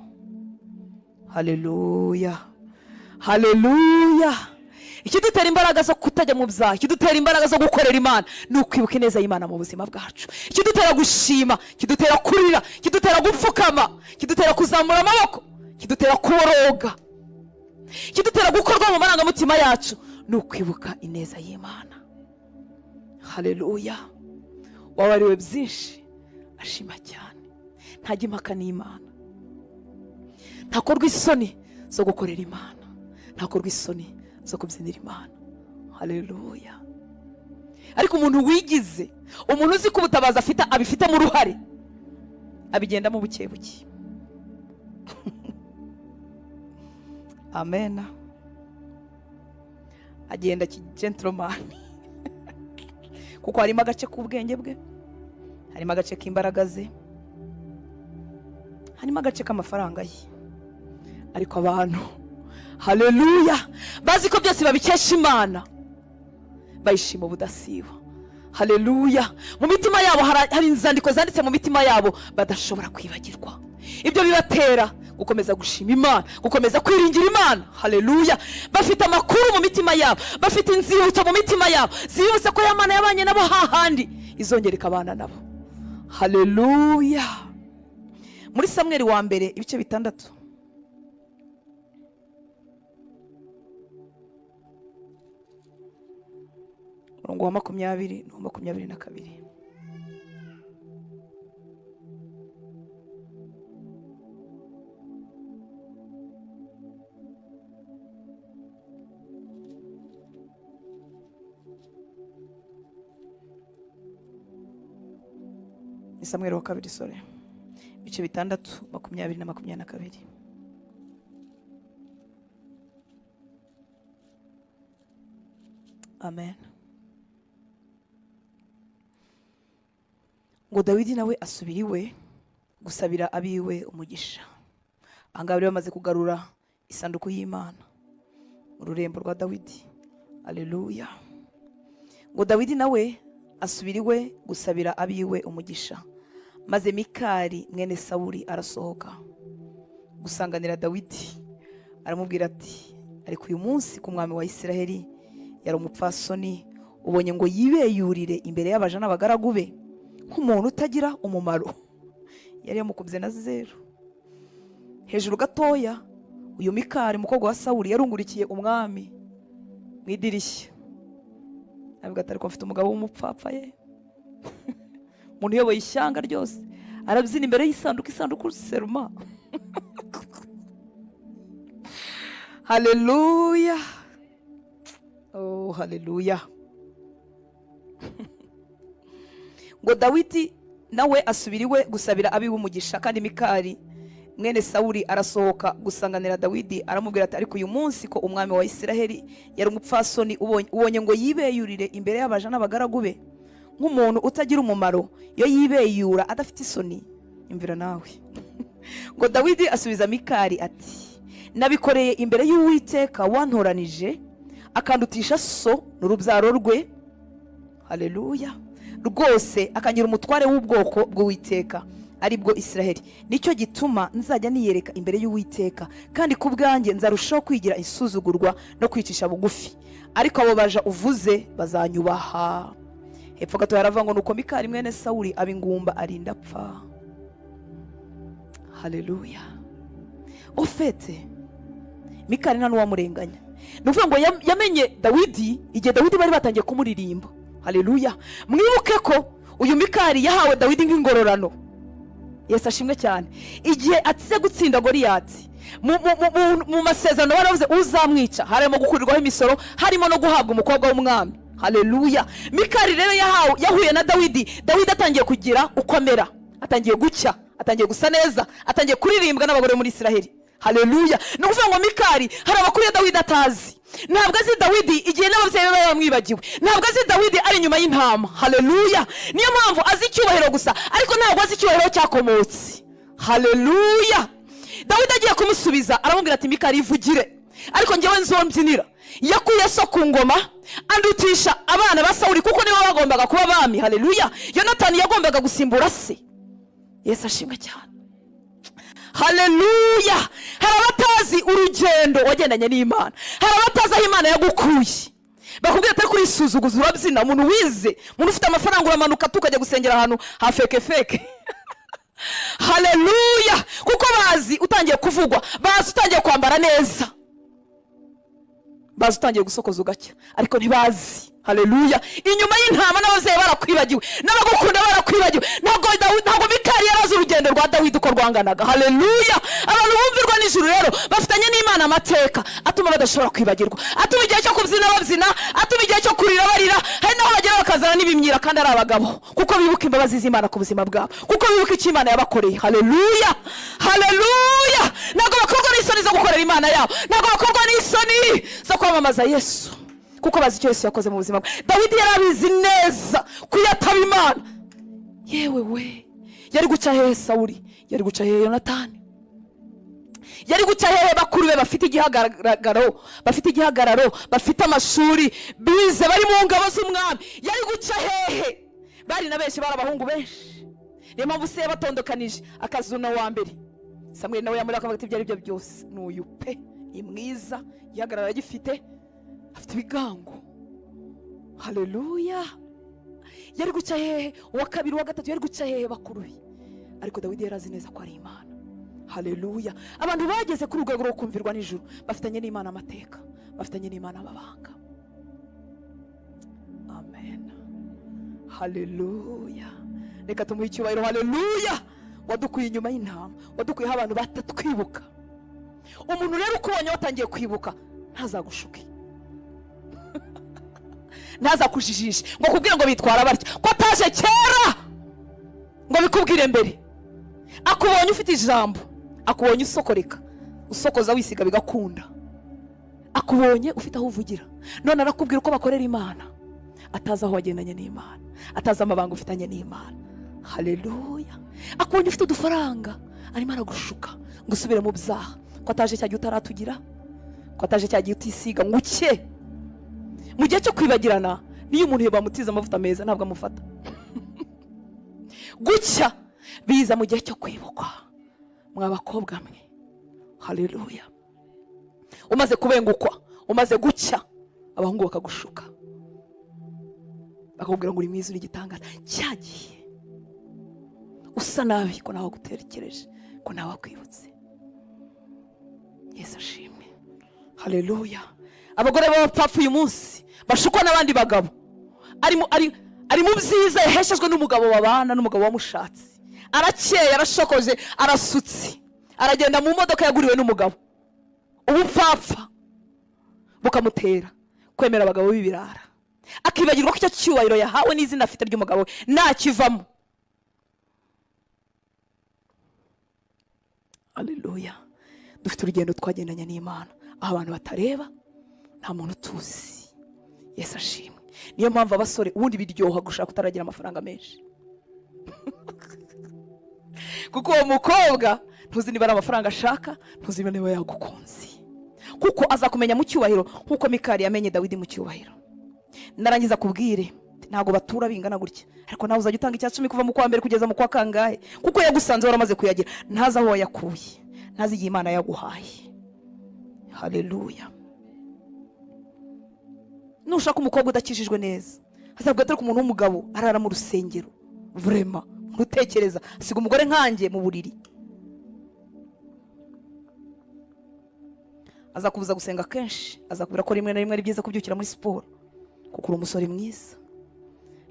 Haleluya, haleluya. Ikidutera imbaraga zo kutajya mu byaha, ikidutera imbaraga zo gukorera Imana ni ukwibuka ineza y'Imana mu buzima bwacu. Ikidutera gushima, ikidutera kurira, ikidutera gupfukama, ikidutera kuzamura amaboko, ikidutera kuboroga, ikidutera gukorwa mu marangamutima yacu ni ukwibuka ineza y'Imana. Haleluya. Wabariwe byinshi ashima cyane, ntajya impaka n'Imana, ntakorwa isoni zo gukorera Imana, ntakorwa isoni zo kubyinira Imana. Haleluya. Ariko umuntu wigize, umuntu uzi ko ubutabazi afite abifitemo uruhare, abigendamo buke buke. Amen. Agenda gentleman. Kuko harimo agace k'ubwenge bwe, harimo agace k'imbaraga ze, harimo agace k'amafaranga ye. Ariko abantu, haleluya, bazi ko byose babikesha Imana, bayishima budasiba. Haleluya. Mu mitima yabo hari inzandiko zanditse mu mitima yabo badashobora kwibagirwa. Ibyo bibatera gukomeza gushima Imana, gukomeza kwiringira Imana. Haleluya. Bafite amakuru mu mitima yabo, bafite inzibutso mu mitima yabo zibutse ko Imana yabanye nabo hahandi izongera ikabana nabo. Haleluya. Muri Samweli wa mbere ibice 6, umurongo wa 20 na 22. Ni Samweli wa kabiri, ibice 6, 20 na 22. Amen. Ngo Dawidi nawe asubiriwe gusabira abiwe umugisha. Angabe bamaze kugarura isanduku y'Imana mu rurembo rwa Dawidi. Haleluya. Ngo Dawidi nawe asubiriwe gusabira abiwe umugisha. Maze Mikali mwene Sawuli arasohoka gusanganira Dawidi, aramubwira ati, ariko uyu munsi ku mwami wa Isiraheli yari umupfasoni, ubonye ngo yibeyurire imbere y'abaja n'abagaragu be nk'umuntu utagira umumaro. Yari yamukubye na 0. Hejuru gatoya uyu Mikali mukobwa wa Sawuli yarungurikiye umwami mu idirishya. Avuga ati, ariko afite umugabo w'umupfapfa ye. Umuntu yoboye ishyanga ryose arabyina imbere y'isanduku seruma. Haleluya. Oh, haleluya. Ngo Dawidi nawe asubiriwe gusabira abiwe umugisha, kandi Mikali mwene Sawuli arasohoka gusanganira Dawidi, aramubwira ati, ariko uyu munsi ko umwami wa Isiraheli yari umupfasoni, ubonye ngo yibeyurire imbere y'abaja n'abagaragu be nk'umuntu utagira umumaro. Yo yibeyura adafite isoni, imvira nawe. Ngo Dawidi asubiza Mikali ati, nabikoreye imbere y'Uwiteka wantoranije akandutisha so n'urubyaro rwe. Haleluya. Rwose akangira umutware w'ubwoko bw'Uwiteka aribwo Isiraheli. Nicyo gituma nzajya niyereka imbere y'Uwiteka, kandi ku bwanjye nzarushaho kwigira isuzugurwa no kwicisha bugufi, ariko abo baja uvuze bazanyubaha. Hepfo gato yaravuga ngo nuko Mikali mwene Sawuli abingumba arinda apfa. Haleluya. Ofete Mikali nta n'uwamurenganya. Nuvuga ngo yamenye Dawidi igihe Dawidi bari batangiye kumuririmba. Haleluya. Mwibuke ko uyu Mikali yahawe Dawidi nk'ingororano. Yesu ashimwe cyane. Igihe atize gutsinda Goliyati, mu masezerano baravuze uzamwica, harimo gukurirwaho imisoro, harimo no guhabwa umukobwa w'umwami. Haleluya. Mikali rero yahuye na Dawidi. Dawidi atangiye kugira ukomera, atangiye gucya, atangiye gusa neza, atangiye kuririmbwa n'abagore muri Isiraheli. Haleluya. No kuvuga ngo Mikali hari abakuru ya Dawidi atazi. Ntabwo azi Dawidi igihe n'ababyeyi be bamwibagiwe. Ntabwo azi Dawidi ari nyuma y'intama. Haleluya. Niyo mpamvu azi icyubahiro gusa, ariko ntabwo azi icyubahiro cyakomotse. Haleluya. Dawidi agiye kumusubiza aramubwira ati, Mikali ivugire, ariko njyewe nzombyinira. Yakuye so ku ngoma andutisha abana ba Sawuli kuko nibo bagombaga kuba bami. Haleluya. Yonatani yagombaga gusimbura se. Yesu ashimwe cyane. haleluya. Hari abatazi urugendo wagendanye n'Imana, hari abatazi aho Imana yagukuye. Bakubwira ati kuri isuzuguza urabyina, umuntu wize, umuntu ufite amafaranga uramanuka tukajya gusengera ahantu ha feke haleluya. Kuko bazi utangiye kuvugwa, bazi utangiye kwambara neza, bazi utangiye gusokoza ugacya, ariko ntibazi haleluya inyuma y'intama n'abazeye barakwibagiwe, n'abagukunda barakwibagiwe. Ntabwo Mikali yarazi urugendo rwa Dawidi uko rwanganaga, haleluya. Abantu bumvirwa n'ijuru rero bafitanye n'Imana amateka atuma badashobora kwibagirwa, atuma igihe cyo kubyina babyina, atuma igihe cyo kurira barira. Hari naho bagera bakazana n'ibimyira kandi ari abagabo, kuko bibuka imbabazi z'Imana ku buzima bwabo, kuko bibuka icyo Imana yabakoreye, haleluya haleluya. Ntabwo bakorwa n'isoni zo gukorera Imana yabo, ntabwo bakorwa n'isoni zo kwamamaza Yesu, kuko bazi icyo Yesu yakoze mu buzima bwe. Dawidi yarabizi neza kuyataba Imana. Yewe we, yari guca hehe Sawuli? Yari guca hehe Yonatani? Yari guca hehe bakuru be bafite igihagararo, bafite amashuri, bize, bari mu ngabo z'umwami? Yari guca hehe? Bari na benshi, bari abahungu benshi. Niyo mpamvu se yabatondokanije akazuna wa mbere. Samweli nawe yamuri akavuga ati ibyo ari byo byose n'uyu pe, ni mwiza, igihagararo agifite, afite ibigango, haleluya. Yari guca hehe? Uwa kabiri, uwa gatatu yari guca hehe bakuru be? Ariko Dawidi yarazi neza ko ari Imana, haleluya. Abantu bageze kuri urwego rwo kumvirwa n'ijuru bafitanye n'Imana amateka, bafitanye n'Imana amabanga. Amen, haleluya. Reka tumuhe icyubahiro, haleluya. Wadukuye inyuma y'intama, wadukuyeho abantu batatwibuka. Umuntu rero ukubonye watangiye kwibuka ntazagushuke, ntazakujijishe ngo kubwire ngo bitwara batya, ko ataje kera ngo bikubwire mbere. Akubonye ufite ijambo, akubonye usokoreka, usokoza wisiga bigakunda, akubonye ufite aho uvugira, none arakubwira uko bakorera Imana, atazi aho wagendanye n'Imana, atazi amabanga ufitanye n'Imana, haleluya. Akubonye ufite udufaranga, arimo aragushuka ngo usubire mu byaha, ko ataje cya gihe utaratugira, ko ataje cya gihe utisiga ngo uke. Mu gihe cyo kwibagirana niyo umuntu bamutiza amavuta meza ntabwo amufata. Gucya biza mu gihe cyo kwibukwa. Mwa bakobwa mwe, haleluya. Umaze kubengukwa, umaze gucya, abahungu bakagushuka, bakakubwira ngo uri mwiza, uri igitangaza. Cyagiye usa nabi ko nawe gutekereje, ko nawe wakwibutse. Yesu ashimwe, haleluya. Abagore b'abapfapfa uyu munsi bashukwa n'abandi bagabo, ari mu byiza, yaheshejwe n'umugabo babana, n'umugabo wamushatse, arakeye, arashokoje, arasutse, aragenda mu modoka yaguriwe n'umugabo. Ubupfapfa bukamutera kwemera abagabo b'ibirara, akibagirwa ko icyo cyubahiro yahawe n'izina afite ry'umugabo ntakivamo. Haleluya. Dufite urugendo twagendanye n'Imana, aho abantu batareba, nta muntu tuzi. Yesu ashimwe. Niyo mpamvu abasore ubundi biryoha gushaka utaragira amafaranga menshi. Kuko uwo mukobwa ntuzi niba ari amafaranga ashaka, ntuzi niba yagukunze, kuko azakumenya mu cyubahiro nkuko Mikali yamenye Dawidi mu cyubahiro. Narangiza kubwire, ntago batura bingana gutya, ariko nawe uzajya utanga icya 10 kuva mu kwa mbere kugeza mu kwa kangahe, kuko yagusanze waramaze kuyagira. Ntazi aho yakuye, ntazi igihe Imana yaguhaye, haleluya. Nushaka umukobwa udakijijwe neza, azabwa atari ku muntu w'umugabo arara mu rusengero, vrema ntutekereza siga umugore nkanjye mu buriri, azakubuza gusenga kenshi, azakubwira ko rimwe na rimwe ari byiza kubyukira muri siporo, kuko uri umusore mwiza.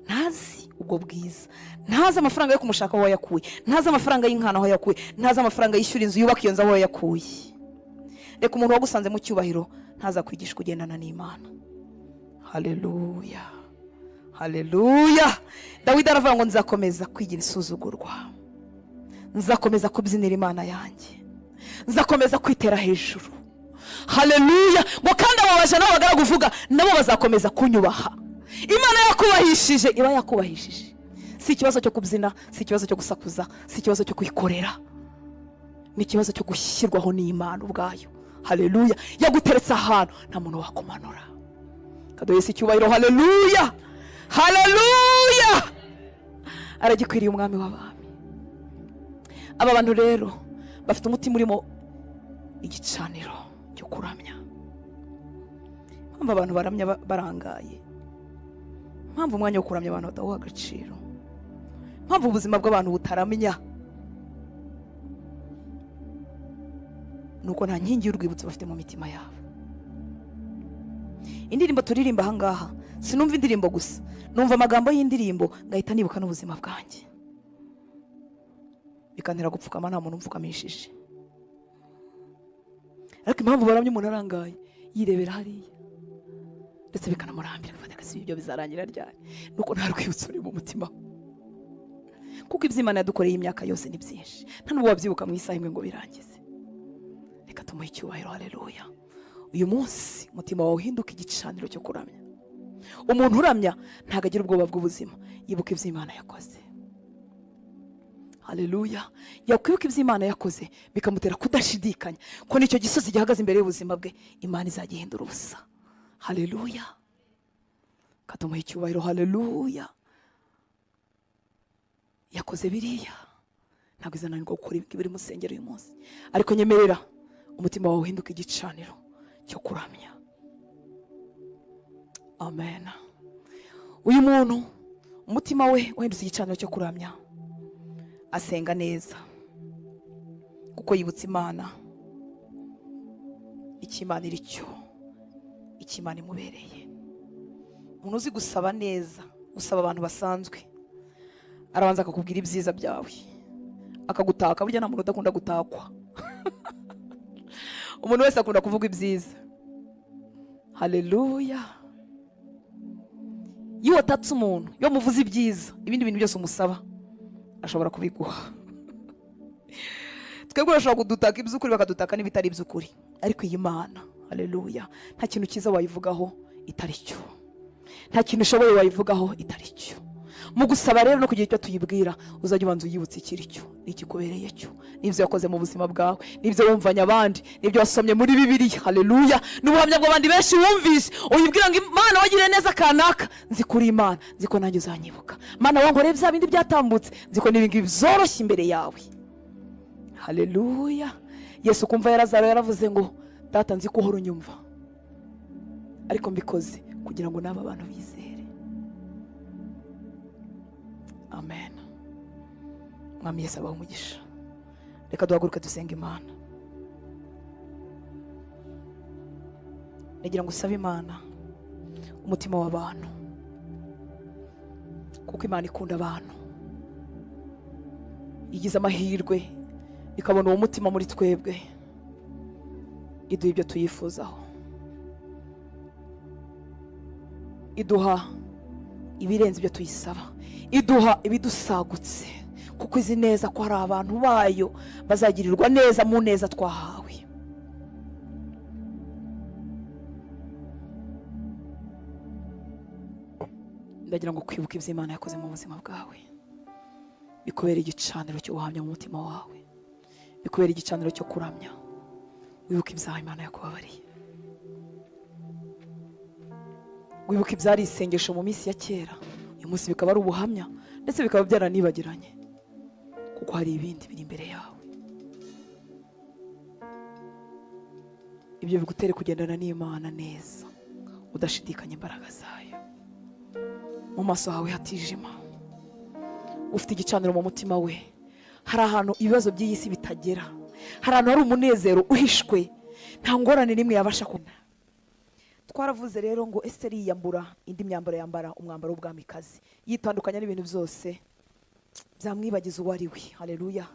Ntazi ubwo bwiza, ntazi amafaranga yo kumushaka aho yakuye, ntazi amafaranga y'inkana aho yakuye, ntazi amafaranga yishyura inzu yubaka iyo nzu aho yakuye. Reka umuntu wagusanze mu cyubahiro ntazakwigisha kugendana n'Imana, haleluya haleluya. Dawidi aravuga ngo nzakomeza kwigira isuzugurwa, nzakomeza kubyinira Imana yanjye, nzakomeza kwitera hejuru, haleluya. Ngo kandi ababaje nabo bagaragu uvuga nabo bazakomeza kunyubaha. Imana yakubahishije, iba yakubahishije. Si ikibazo cyo kubyina, si ikibazo cyo gusakuza, si ikibazo cyo kwikorera, ni ikibazo cyo gushyirwaho n'Imana ubwayo, haleluya. Yaguteretse ahantu nta muntu wakumanura. Kadoye si icyubahiro, haleluya haleluya. Aragikwiriye umwami w'abami. Aba bantu rero bafite umutima urimo igicaniro cyo kuramya. Mpamvu abantu baramya barangaye, mpamvu umwanya wo kuramya abantu badaha agaciro, mpamvu ubuzima bw'abantu butaramenya, nuko nta nkingi y'urwibutso bafite mu mitima yabo. Indirimbo turirimba ahangaha, sinumva indirimbo gusa, numva amagambo y'indirimbo ngahita nibuka n'ubuzima bwanjye, bikantera gupfukama nta muntu umfukamishije. Ariko impamvu baramya umuntu arangaye yirebera hariya, ndetse bikanamurambira kufatira si ibyo bizarangira ryari, nuko nta rwibutso ruri mu mutima. Kuko iby'Imana yadukoreye imyaka yose ni byinshi, nta n'ubwo wabyibuka mu isaha imwe ngo birangize. Reka tumuhe icyubahiro. Haleluya. Uyu munsi umutima wawe uhinduka igicaniro cyo kuramya. Umuntu uramya ntago agira ubwoba bw'ubuzima, yibuka iby'Imana yakoze. Haleluya. Yakwibuka iby'Imana yakoze bikamutera kudashidikanya ko nicyo gisozi gihagaze imbere y'ubuzima bwe Imana izagihindura ubusa. Haleluya. Katumuhe icyubahiro. Haleluya. Yakoze biriya, ntabwo izananirwa gukora ibiri musengero uyu munsi, ariko nyemerera umutima wawe uhinduka igicaniro cyo kuramya. Amen. Uyu muntu umutima we uhindutse igicaniro cyo kuramya, asenga neza kuko yibutse Imana, ikimana iri cyo, ikimana imubereye. Umuntu uzi gusaba neza, gusaba abantu basanzwe, arabanza akakubwira ibyiza byawe, akagutaka. Burya nta muntu udakunda gutakwa. Umuntu wese akunda kuvuga ibyiza. Haleluya. Iyo watatse umuntu, iyo muvuze ibyiza, ibindi bintu byose umusaba ashobora kubiguha. Twebwe bashobora kudutaka iby'ukuri bakadutaka n'ibitari iby'ukuri, ariko iyi Mana, haleluya, nta kintu cyiza wayivugaho itari cyo, nta kintu ushoboye wayivugaho itari cyo. Mu gusaba rero no kugira icyo tuyibwira, uzajya ubanza uyibutse ikiri cyo, n'ikikubereye cyo, n'ibyo yakoze mu buzima bwawe, n'ibyo wumvanye abandi, n'ibyo wasomye muri Bibiliya. Haleluya. N'ubuhamya bw'abandi benshi wumvise, uyibwira ngo Imana wagiriye neza kanaka, nzi kuri Imana, nzi ko nanjye uzanyibuka. Mana wankoreye bya bindi byatambutse, nzi ko n'ibingibi byoroshye imbere yawe. Haleluya. Yesu kumva yarazaro yaravuze ngo Data, nzi ko uhora unyumva, ariko mbikoze kugira ngo n'aba bantu bizere. Amen. Mwami Yesu abahe umugisha. Reka duhaguruke dusenga Imana. Nagira ngo usabe Imana umutima w'abantu, kuko Imana ikunda abantu, igize amahirwe ikabona uwo mutima muri twebwe, iduha ibyo tuyifuzaho, iduha ibirenze ibyo tuyisaba, iduha ibidusagutse, kuko izi neza ko hari abantu bayo bazagirirwa neza mu neza twahawe. Ndagira ngo kwibuka ibyo Imana yakoze mu buzima bwawe bikubera igicaniro cyo guhamya mu mutima wawe, bikubera igicaniro cyo kuramya. Wibuka ibyaha Imana yakubabariye, wibuka ibyari isengesho mu minsi ya kera, uyu munsi bikaba ari ubuhamya, ndetse bikaba byaranibagiranye, kuko hari ibindi biri imbere yawe. Ibyo bigutere kugendana n'Imana neza, udashidikanya imbaraga zayo. Mu maso hawe hatijima, ufite igicaniro mu mutima we. Hari ahantu ibibazo by'iyi si bitagera, hari ahantu hari umunezero uhishwe, nta ngorane n'imwe yabasha kubona. Twaravuze rero ngo Esiteri yiyambura indi myambaro, yambara umwambaro w'ubwamikazi, yitandukanya n'ibintu byose byamwibagiza uwo ari we. Haleluya.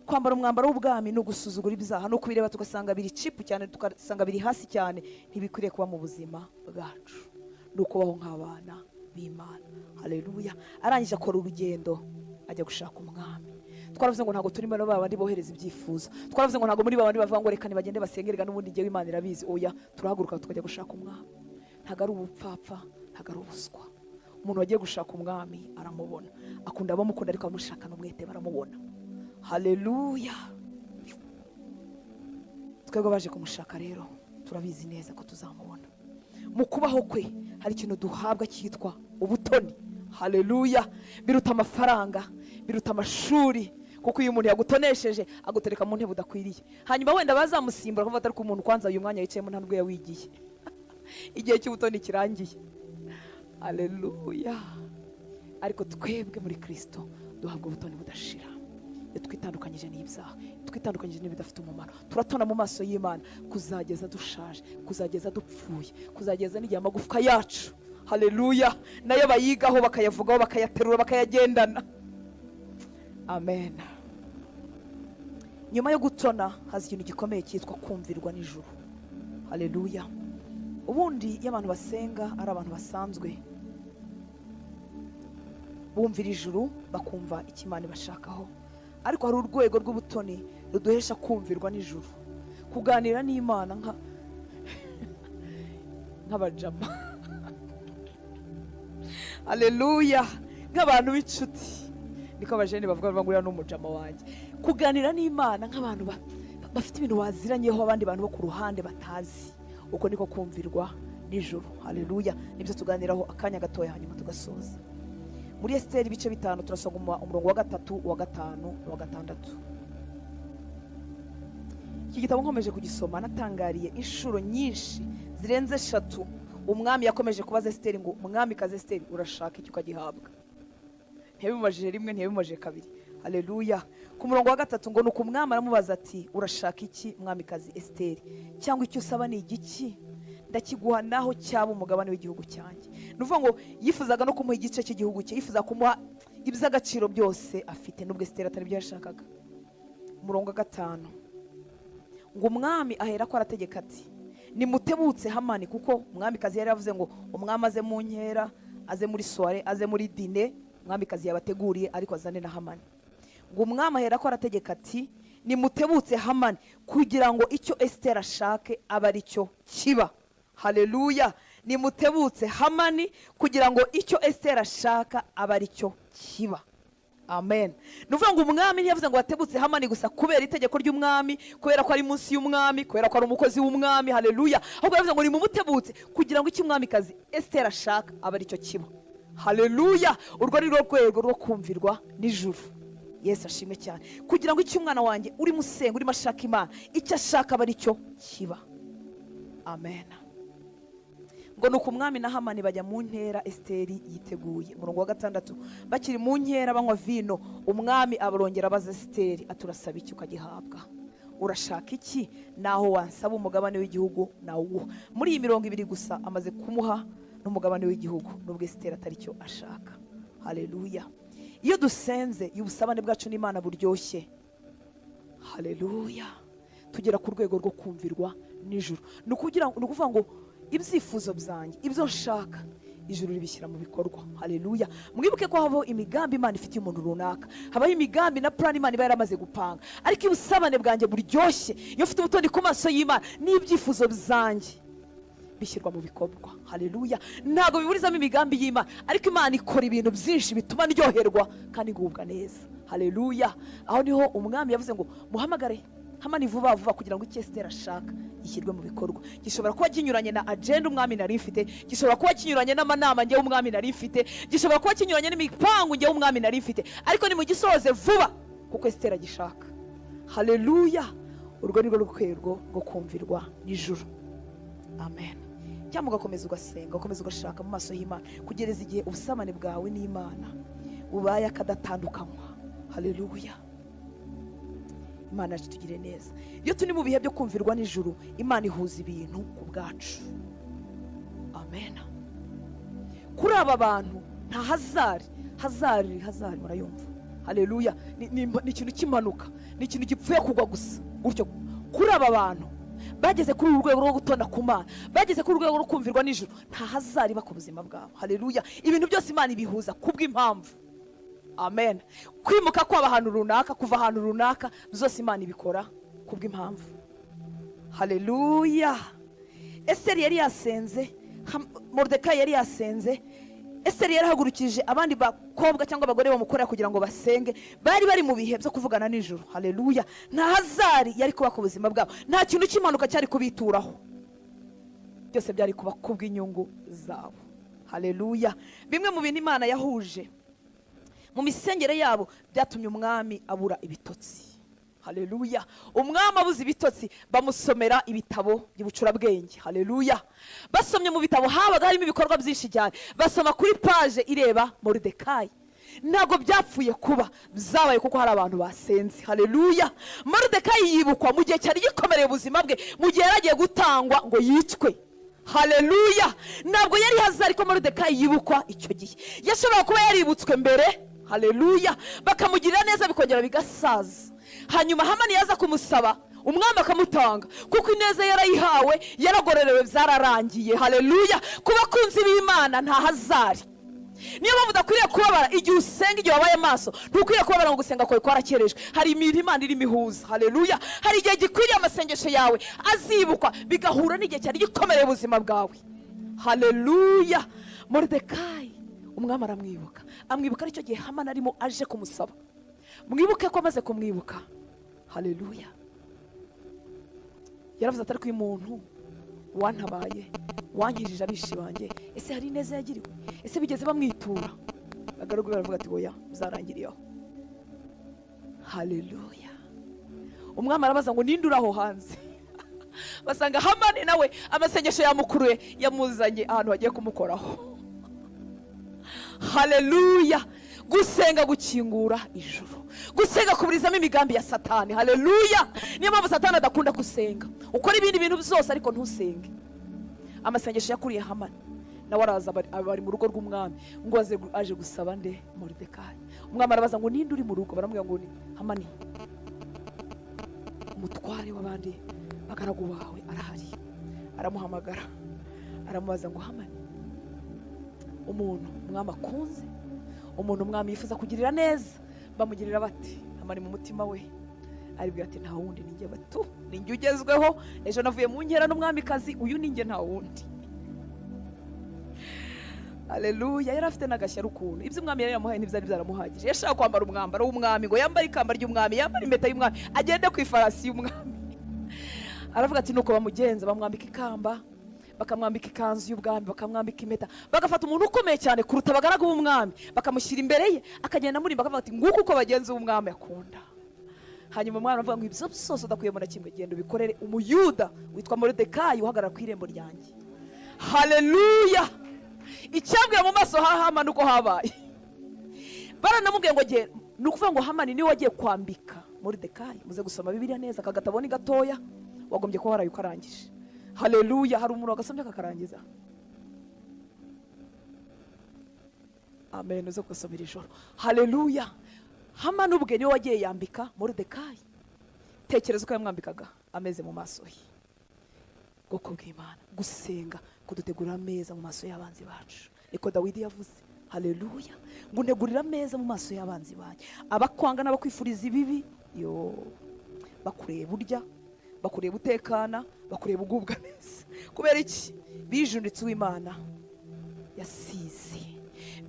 Kwambara umwambaro w'ubwami no gusuzugura ibyaha, no kubireba tugasanga biri chipu cyane, tugasanga biri hasi cyane, ntibikwiriye kuba mu buzima bwacu. No kubaho nk'abana b'Imana. Haleluya. Arangije akora urugendo ajya gushaka umwami. Twaravuze ngo ntago turi muri babandi bohereza ibyifuzo, twaravuze ngo ntago muri babandi bavuga ngo reka nibagende basengerega n'ubundi ngewe Imana irabizi. Oya, turahaguruka tukajya gushaka umwami. Ntago ari ubupfapfa, ntago ari ubuswa. Umuntu wagiye gushaka umwami aramubona, akunda abamukunda, ariko abamushaka n'umwete baramubona. Haleluya. Twebwe baje kumushaka rero turabizi neza ko tuzamubona. Mu kubaho kwe hari ikintu duhabwa cyitwa ubutoni. Haleluya. Biruta amafaranga, biruta amashuri, kuko iyo umuntu yagutonesheje agutereka mu ntebe udakwiriye, hanyuma wenda bazamusimbura kuvuga atari ku muntu kwanza uyu mwanya yicayemo nta nubwo yawigiye igihe cy'ubutoni kirangiye. Haleluya. Ariko twebwe muri Kristo duhabwa ubutoni budashira. Iyo twitandukanyije n'ibyaha, twitandukanyije n'ibidafite umumaro, turatona mu maso y'Imana kuzageza dushaje, kuzageza dupfuye, kuzageza n'igihe amagufwa yacu, haleluya, nayo bayigaho bakayavugaho bakayaterura bakayagendana. Amen. Nyuma yo gutona haza ikintu gikomeye cyitwa kumvirwa n'ijuru. Haleluya. Ubundi iyo abantu basenga ari abantu basanzwe, bumvira ijuru bakumva icyo Imana ibashakaho, ariko hari urwego rw'ubutoni ruduhesha kumvirwa n'ijuru, kuganira n'Imana nk'abajama haleluya, nk'abantu b'inshuti, niko abajene bavuga bangurira n'umujama wanjye, kuganira n'Imana nk'abantu bafite ibintu waziranyeho abandi bantu bo ku ruhande batazi. Uko niko kumvirwa n'ijuru. Haleluya. Nibyo tuganiraho akanya gatoya hanyuma tugasoza. Muri Esiteri ibice 5 turasoma umurongo wa 3, wa 5, wa 6. Iki gitabo nkomeje kugisoma natangariye inshuro nyinshi zirenze 3 umwami yakomeje kubaza Esiteri ngo umwami kaze Esiteri urashaka iki ukagihabwa. Ntiyabimajije rimwe, ntiyabimajije kabiri. Haleluya. Ku murongo wa 3 ngo nuko umwami aramubaza ati urashaka iki mwami kazi Esiteri, cyangwa icyo usaba ni igiki, ndakiguha naho cyaba umugabane w'igihugu cyanjye. Nuvuga ngo yifuzaga no kumuha igice cy'igihugu cye, yifuza kumuha iby'agaciro byose afite, nubwo Esiteri atari byo yashakaga. Umurongo wa 5 ngo umwami ahera ko arategeka ati nimutebutse Hamani, kuko umwami kazi yari yavuze ngo umwami aze mu nkera, aze muri soirée, aze muri dîner, umwami kazi yabateguriye, ariko azane na Hamani. Ngo umwami ahera ko arategeka ati nimutebutse Hamani kugira ngo icyo Esiteri ashake aba ari cyo kiba. Haleluya. Nimutebutse Hamani kugira ngo icyo Esiteri ashaka aba ari cyo kiba. Amen. Nuvuga ngo umwami ntiyavuze ngo watebutse Hamani gusa kubera itegeko ry'umwami, kubera ko ari munsi y'umwami, kubera ko ari umukozi w'umwami. Haleluya. Ahubwo yavuze ngo nimumutebutse kugira ngo icyo umwami kazi Esiteri ashaka aba ari cyo kiba. Haleluya. Urwo ni rwo rwego rwo kumvirwa n'ijuru. Yesu ashimwe cyane. Kugira ngo icyo umwana wanjye uri musenga, uri mashaka Imana, icyo ashaka aba ari cyo kiba. Amen. Ngo nuko umwami na Hamani bajya mu nkera Esiteri yiteguye. Umurongo wa 6 bakiri mu nkera banywa vino, umwami abarongera abaza Esiteri aturasaba iki ukagihabwa, urashaka iki naho wansaba umugabane w'igihugu nawuha. Muri iyi 200 gusa amaze kumuha n'umugabane w'igihugu, nubwo Esiteri atari cyo ashaka. Haleluya. Iyo dusenze y'ubusabane bwacu n'Imana buryoshye, haleluya, tugera ku rwego rwo kumvirwa n'ijuru. Nukuvuga ngo ibyifuzo byanjye, ibyo nshaka, ijuru ribishyira mu bikorwa. Haleluya. Mwibuke ko habaho imigambi Imana ifitiye umuntu runaka, habaho imigambi na plan Imana iba yaramaze gupanga, ariko ibusabane bwanjye buryoshye iyo ufite ubutoni ku maso y'Imana n'ibyifuzo byanjye bishyirwa mu bikorwa. Haleluya. Ntago biburizamo imigambi y'Imana, ariko Imana ikora ibintu byinshi bituma ndyoherwa kandi ngubwa neza. Haleluya. Aho niho umwami yavuze ngo muhamagare Hamani vuba vuba kugira ngo icyo Esiteri ashaka gishyirwe mu bikorwa. Gishobora kuba kinyuranye na agenda umwami nari mfite, gishobora kuba kinyuranye n'amanama ngewe umwami nari mfite, gishobora kuba kinyuranye n'imipangu ngewe umwami nari mfite, ariko ni mu gisoze vuba kuko Esiteri agishaka. Haleluya. Urwo ni rwo rwego rwo kumvirwa n'ijuru. Amen. Cyangwa ugakomeza ugasenga, ugakomeza ugashaka mu maso y'Imana kugereza igihe ubusabane bwawe n'Imana bubaye akadatandukanywa. Haleluya. Imana yacu tugire neza. Iyo turi mu bihe byo kumvirwa n'ijuru, Imana ihuza ibintu ku bwacu. Amen. Kuri aba bantu nta hazari murayumva. Haleluya. Ni ikintu kimanuka, ni ikintu gipfuye kugwa gusa gutyo. Kuri aba bantu bageze kuri urwego rwo gutona ku Mana, bageze kuri urwego rwo kumvirwa n'ijuru, nta hazari ku buzima bwabo. Haleluya. Ibintu byose Imana ibihuza kubw'impamvu. Amen. Kwimuka kw'aba ahantu runaka, kuva ahantu runaka, byose Imana ibikora kubw'impamvu. Haleluya. Esiteri yari yasenze, Moridekayi yari yasenze, Esiteri yarahagurukije abandi bakobwa cyangwa abagore bamukorera kugira ngo basenge, bari mu bihe byo kuvugana n'ijuru. Haleluya. Nta hazari yari kuba ku buzima bwabo, nta kintu cy'impanuka cyari kubituraho, byose byari kuba kubw'inyungu zabo. Haleluya. Bimwe mu bintu Imana yahuje mu misengere yabo byatumye umwami abura ibitotsi. Haleluya. Umwami abuze ibitotsi bamusomera ibitabo by'ubucurabwenge. Haleluya. Basomye mu bitabo habaga harimo ibikorwa byinshi cyane. Basoma kuri page ireba Moridekayi. Ntabwo byapfuye kuba byabaye kuko hari abantu basenze. Haleluya. Moridekayi yibukwa mu gihe cyari gikomereye ubuzima bwe, mu gihe yaragiye gutangwa ngo yicwe. Haleluya. Ntabwo yari hazi ariko Moridekayi yibukwa icyo gihe. Yashobora kuba yaributswe mbere. Haleluya. Bakamugirira neza bikongera bigasaza. Hanyuma Hamani yaza kumusaba, umwami akamutanga kuko ineza yarayihawe, yaragorerewe, byararangiye. Haleluya. Kuba kunzi b'Imana nta hazari. Niyo mpamvu udakwiriye kubabara igihe usenga, igihe wabaye maso. Ntukwiriye kubabara ngo gusenga kwawe kwarakerejwe. Hari imirimo Imana irimo ihuza. Haleluya. Hari igihe gikwiriye amasengesho yawe azibukwa bigahura n'igihe cyari gikomereye ubuzima bwawe. Haleluya. Moridekayi umwami aramwibuka, amwibuka aricyo gihe Hamani arimo aje kumusaba. Mwibuke ko amaze kumwibuka. Haleluya. Yaravuze atari ko umuntu wantabaye, wangirije abishi banjye, ese hari neza yagiriwe? Ese bigeze bamwitura? Agarugura aravuga ati oya, bizarangiriyeho. Haleluya. Umwami arabaza ngo ninde uraho hanze? Basanga Hamani nawe amasengesho yamukuruye, yamuzanye ahantu hagiye kumukoraho. Haleluya. Gusenga gukingura ijuru, gusenga kuburizamo imigambi ya Satani. Haleluya. Niyo mpamvu Satani adakunda gusenga. Ukora ibindi bintu byose ariko ntusenge. Amasengesho yakuriye Hamani, nawe araza bari mu rugo rw'umwami ngo aje gusaba nde? Moridekayi. Umwami arabaza ngo ninde uri mu rugo? Baramubwira ngo ni Hamani, umutware w'abandi bagaragu bawe arahari. Aramuhamagara, aramubaza ngo Hamani, umuntu umwami akunze, umuntu umwami yifuza kugirira neza, bamugirira bati? Hamani mu mutima we aribwira ati nta wundi ninjye, batu ninjye ugezweho, ejo navuye mu nkera n'umwamikazi, uyu ninjye nta wundi. Haleluya. Yari afite n'agashyari ukuntu ibyo umwami yari yamuhaye ntibyari byaramuhagije. Yashaka kwambara umwambaro w'umwami, ngo yambare ikamba ry'umwami, yambare impeta y'umwami, agende ku ifarasi y'umwami. Aravuga ati nuko bamugenza, bamwambika ikamba, bakamwambika ikanzu y'ubwami, bakamwambika impeta, bagafata umuntu ukomeye cyane kuruta abagaragu b'umwami, bakamushyira imbere ye, akagenda muri bakavuga ati nguko uko bagenza umwami akunda. Hanyuma umwana avuga ngo ibyo byose udakuyemo na kimwe, genda ubikorere Umuyuda witwa Moridekayi uhagarara ku irembo ryanjye. Haleluya. Icyambwiye mu maso ha Hamani uko habaye, baranamubwiye ngo genda. Ni ukuvuga ngo Hamani niwe wagiye kwambika Moridekayi. Muze gusoma Bibiliya neza, aka gatabo ni gatoya, wagombye kuba warayukarangije. Haleluya. Hari umuntu wagasomye akakarangiza? Amen. Uze gusomera ijoro. Haleluya. Hamani ubwe niwe wagiye yambika Moridekayi. Tekereza uko yamwambikaga ameze mu maso ye. Bwoko bw'Imana, gusenga kudutegurira ameza mu maso y'abanzi bacu. Niko Dawidi yavuze. Haleluya. Ngo ntegurira ameza mu maso y'abanzi banjye, abakwanga n'abakwifuriza ibibi, yo bakureba urya, bakureba utekana, bakureba ugubwa neza. Kubera iki? Bijunditse uw'Imana yasize,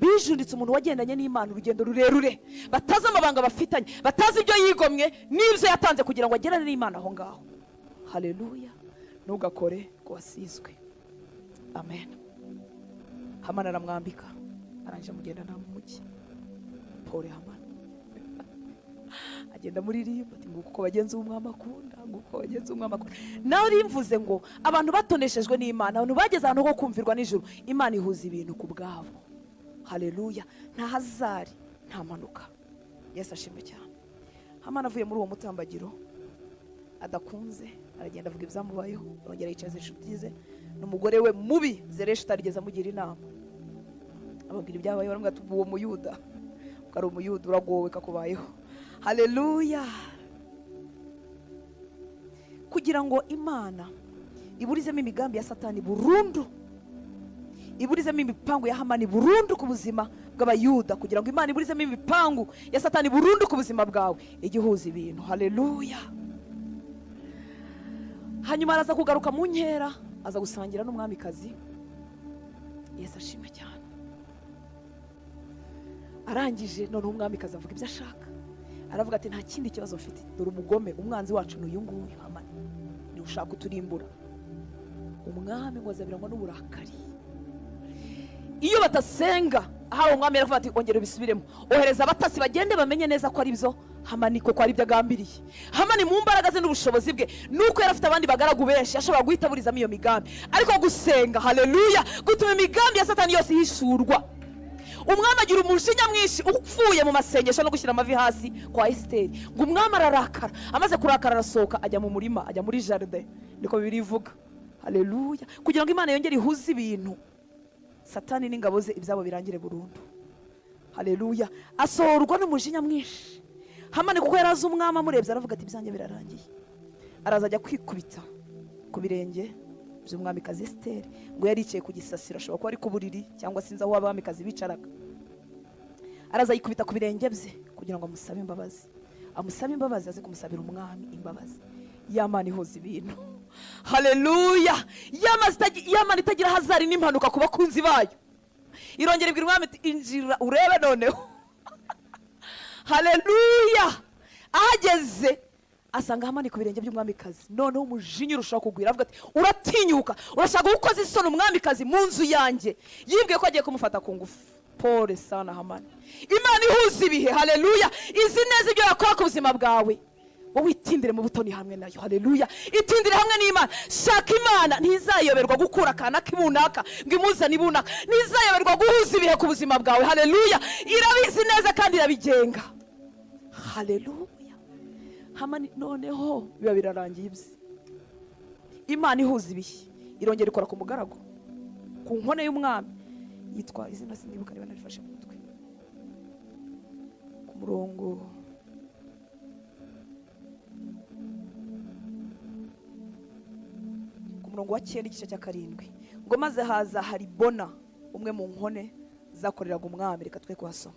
bijunditse umuntu wagendanye n'Imana urugendo rurerure, batazi amabanga bafitanye, batazi ibyo yigomwe n'ibyo yatanze kugira ngo agerane n'Imana aho ngaho. Haleluya. Ntugakore ko wasizwe. Amen. Hamani aramwambika, arangije amugenda nta mujyi. Pole Hamani. Agenda muri rimbo ati nguko bagenza umwami akunda, nguko bagenza umwami akunda. Nawe rimvuze ngo abantu batoneshejwe n'Imana, abantu bageze ahantu ho kumvirwa n'ijuru, Imana ihuza ibintu ku bwabo. Haleluya. Nta hazari, nta manuka. Yesu ashimwe cyane. Hamani avuye muri uwo mutambagiro adakunze, aragenda avuga ibyamubayeho, yongera yicaza inshuti ze n'umugore we mubi Zereshi utarigeze amugira inama. Ababwira ibyabayeho, baramubwira ati uwo Muyuda, ukari Umuyuda uragowe kakubayeho. Haleluya. Kugira ngo Imana iburizemo imigambi ya Satani burundu, iburizemo imipangu ya Hamani burundu ku buzima bw'Abayuda, kugira ngo Imana iburizemo imipangu ya Satani burundu ku buzima bwawe, igihuza ibintu. Haleluya. Hanyuma araza kugaruka mu nkera, aza gusangira n'umwamikazi. Yesu ashimwe cyane. Arangije none umwamikazi avuga ibyo ashaka, aravuga ati nta kindi kibazo mfite, dore umugome umwanzi wacu n'uyu nguyu Hamani, ni ushaka kuturimbura. Umwami ngo azabirangwa n'uburakari. Iyo batasenga ahawe umwami yaravuga ati ongera ubisubiremo, ohereza abatasi bagende bamenye neza ko ari byo Hamani ko ari byo agambiriye. Hamani mu mbaraga ze n'ubushobozi bwe nuko yari afite abandi bagaragu benshi ashobora guhita burizamo iyo migambi, ariko gusenga, haleluya, gutuma imigambi ya Satani yose yishurwa. Umwami agira umujinya mwinshi upfuye mu masengesho no gushyira amavi hasi kwa Esiteri, ngo umwami ararakara, amaze kurakara arasohoka ajya mu murima, ajya muri jardin, niko Bibiliya ivuga. Haleluya, kugira ngo Imana yongere ihuze ibintu, Satani n'ingabo ze ibyabo birangire burundu. Haleluya, asohorwa n'umujinya mwinshi. Hamani kuko yarazi umwami amurebye aravuga ati ibyanjye birarangiye, araza ajya kwikubita ku birenge by'umwamikazi Esiteri, ngo yari yicaye ku gisasiro, ashobora kuba ari ku buriri cyangwa sinzi aho abamikazi bicaraga. Araza yikubita ku birenge bye kugira ngo amusabe imbabazi, amusabe imbabazi, aze kumusabira umwami imbabazi. Yamana ihoza ibintu. Haleluya, Yamana itagira hazari n'impanuka ku bakunzi bayo, irongera ibwira umwami iti injira urebe noneho. Haleluya, ahageze asanga Hamani ku birenge by'umwamikazi, noneho umujinya urushaho kugwira, avuga ati uratinyuka, urashaka gukoza isoni umwamikazi mu nzu yanjye. Yibwiye ko agiye kumufata ku ngufu. Pole sana Hamani. Imana ihuza ibihe, haleluya, izi neza ibyo yakora ku buzima bwawe, wowe itindire mu butoni hamwe nayo. Haleluya, itindire hamwe n'Imana. Shaka Imana, ntizayoberwa gukura akana k'ibunaka ngo imuzane ibunaka, ntizayoberwa guhuza ibihe ku buzima bwawe. Haleluya, irabizi neza kandi irabigenga. Haleluya, Hamani noneho biba birarangiye ibye. Imana ihuza ibihe, irongera ikora ku mugaragu, ku nkone y'umwami yitwa izina sinibuka niba narifashe mu mutwe, ku murongo wa 9 igice cya 7, ngo maze haza Haribona umwe mu nkone zakoreraga umwami. Reka twe kuhasoma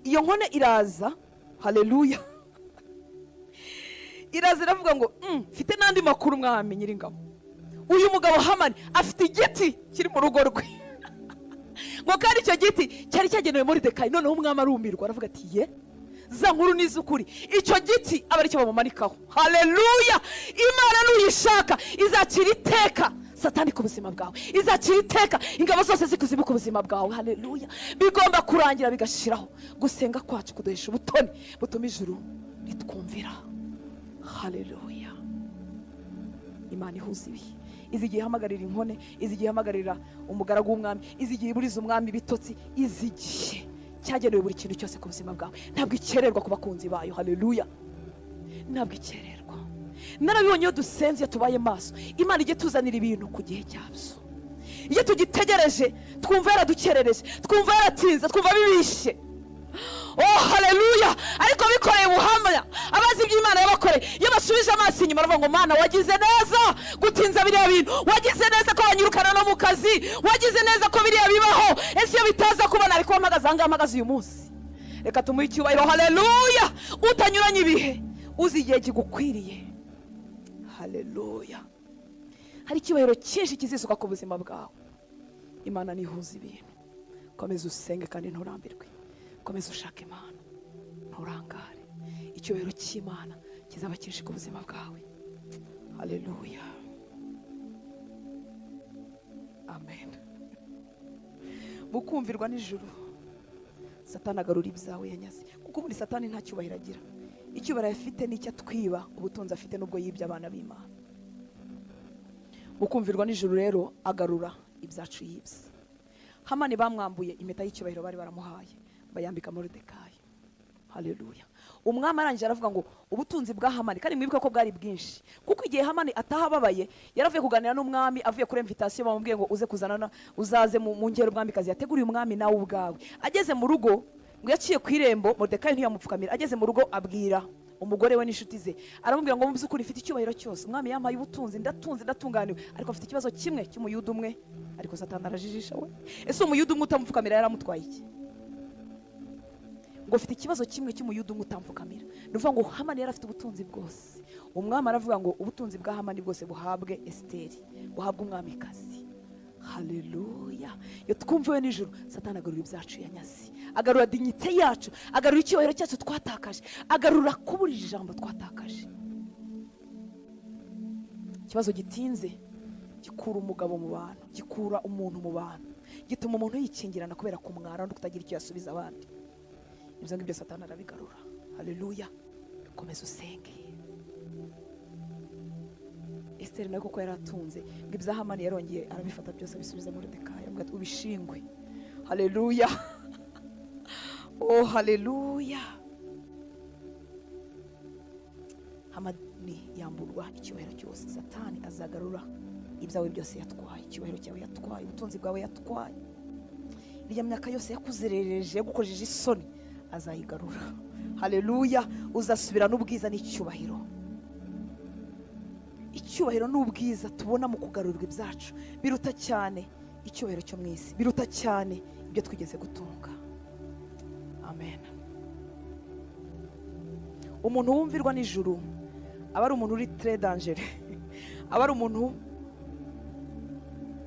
iyo nkone iraza. Haleluya, iraza iravuga ngo mfite n'andi makuru mwami nyiringabo, uyu mugabo Hamani afite igiti kiri mu rugo rwe. Ngo kandi icyo giti cyari cyagenewe Moridekayi. Noneho umwami arumirwa aravuga ati ye, za nkuru n'izukuri, icyo giti aba ari cyo bamumanikaho. Haleluya, Imana nuyishaka izacira iteka Satani ku buzima bwawe, izacira iteka ingabo zose zikuzimu ku buzima bwawe. Haleluya, bigomba kurangira bigashiraho. Gusenga kwacu kuduhesha ubutoni butuma ijuru ritwumvira. Haleluya, Imana ihuza ibihe, izigiye ihamagarira inkone, izigiye ihamagarira umugaragu w'umwami, izigiye iburiza umwami bitotsi, izigiye cyagenewe buri kintu cyose ku buzima bwawe. Ntabwo ikererwa ku bakunzi bayo. Haleluya, ntabwo ikererwa. Narabibonye iyo dusenze, iyo tubaye maso, Imana ijye tuzanira ibintu ku gihe cyabyo. Iyo tugitegereje twumva yaradukerereje, twumva yaratinze, twumva bibishe. Oh haleluya, ariko bikoreye ubuhamya abazi iby'Imana yabakoreye, iyo basubije amaso inyuma baravuga ngo Mana wagize neza gutinza biriya bintu, wagize neza ko wanyirukana no mu kazi, wagize neza ko biriya bibaho. Ese iyo bitaza kubona ariko mpagaze ahangaha mpagaze uyu munsi, reka tumuhe icyubahiro. Haleluya, utanyuranye ibihe uzi igihe kigukwiriye. Haleluya, hari icyubahiro cyinshi kizisuka ku buzima bwawe. Imana nihuza ibintu. Komeza usenge kandi nturambirwe, komeza ushaka Imana, nturangare. Icyubahiro cy'Imana kizaba cyinshi ku buzima bwawe. Haleluya, amen. Mukumvirwa n'ijuru, Satani agarura ibyawe yanyaze, kuko ubundi Satani nta cyubahiro agira. Icyubahiro afite n'icyo atwiba, ubutunzi afite n'ubwo yibye abana b'Imana. Mukumvirwa n'ijuru rero agarura ibyacu yibye. Hamani bamwambuye impeta y'icyubahiro bari baramuhaye, bayambika Moridekayi. Haleluya, umwami arangije aravuga ngo ubutunzi bwa Hamani, kandi mwibuke ko bwari bwinshi, kuko igihe Hamani atahababaye yaravuye kuganira n'umwami, avuye kuri invitation bamubwiye ngo uze kuzana uzaze mu ngero umwamikazi yateguriye umwami nawe ubwawe. Ageze mu rugo ngo yaciye ku irembo, Moridekayi ntiyamupfukamira. Ageze mu rugo abwira umugore we n'inshuti ze, aramubwira ngo mu by'ukuri ufite icyubahiro cyose, umwami yampaye ubutunzi, ndatunze ndatunganiwe, ariko afite ikibazo kimwe cy'umuyuda umwe, ariko Satani arajijisha we. Ese umuyuda umwe utamupfukamira yaramutwaye iki? Ngo ufite ikibazo kimwe cy'umuyuda umwe utamupfukamira. Nuvuga ngo Hamani yari afite ubutunzi bwose. Umwami aravuga ngo ubutunzi bwa Hamani bwose buhabwe Esiteri, buhabwe umwamikazi. Haleluya, iyo twumviwe n'ijuru, Satani agarura ibyacu yanyaze, agarura dignité yacu, agarura icyubahiro cyacu twatakaje, agarura kubura ijambo twatakaje. Ikibazo gitinze gikura umugabo mu bantu, gikura umuntu mu bantu, gituma umuntu yikingirana kubera kumwara no kutagira icyo yasubiza abandi. Ibyo ngibyo Satani arabigarura. Haleluya. Komeza usenge. Esteri nawe kuko yaratunze ngo ibya Hamani yarongeye arabifata byose abisubiza muri Moridekayi, ngo ubishingwe. Haleluya. Oh haleluya. Hamani yamburwa icyubahiro cyose. Satani azagarura ibyawe byose yatwaye, icyubahiro cyawe yatwaye, ubutunzi bwawe yatwaye, iriya myaka yose yakuzerereje yagukojeje isoni azayigarura. Haleluya. Uzasubira n'ubwiza n'icyubahiro. Icyubahiro n'ubwiza tubona mu kugarurwa ibyacu biruta cyane icyubahiro cyo mu isi, biruta cyane ibyo twigeze gutunga. Amen. Umuntu wumvirwa n'ijuru aba ari umuntu uri très dangereux, aba ari umuntu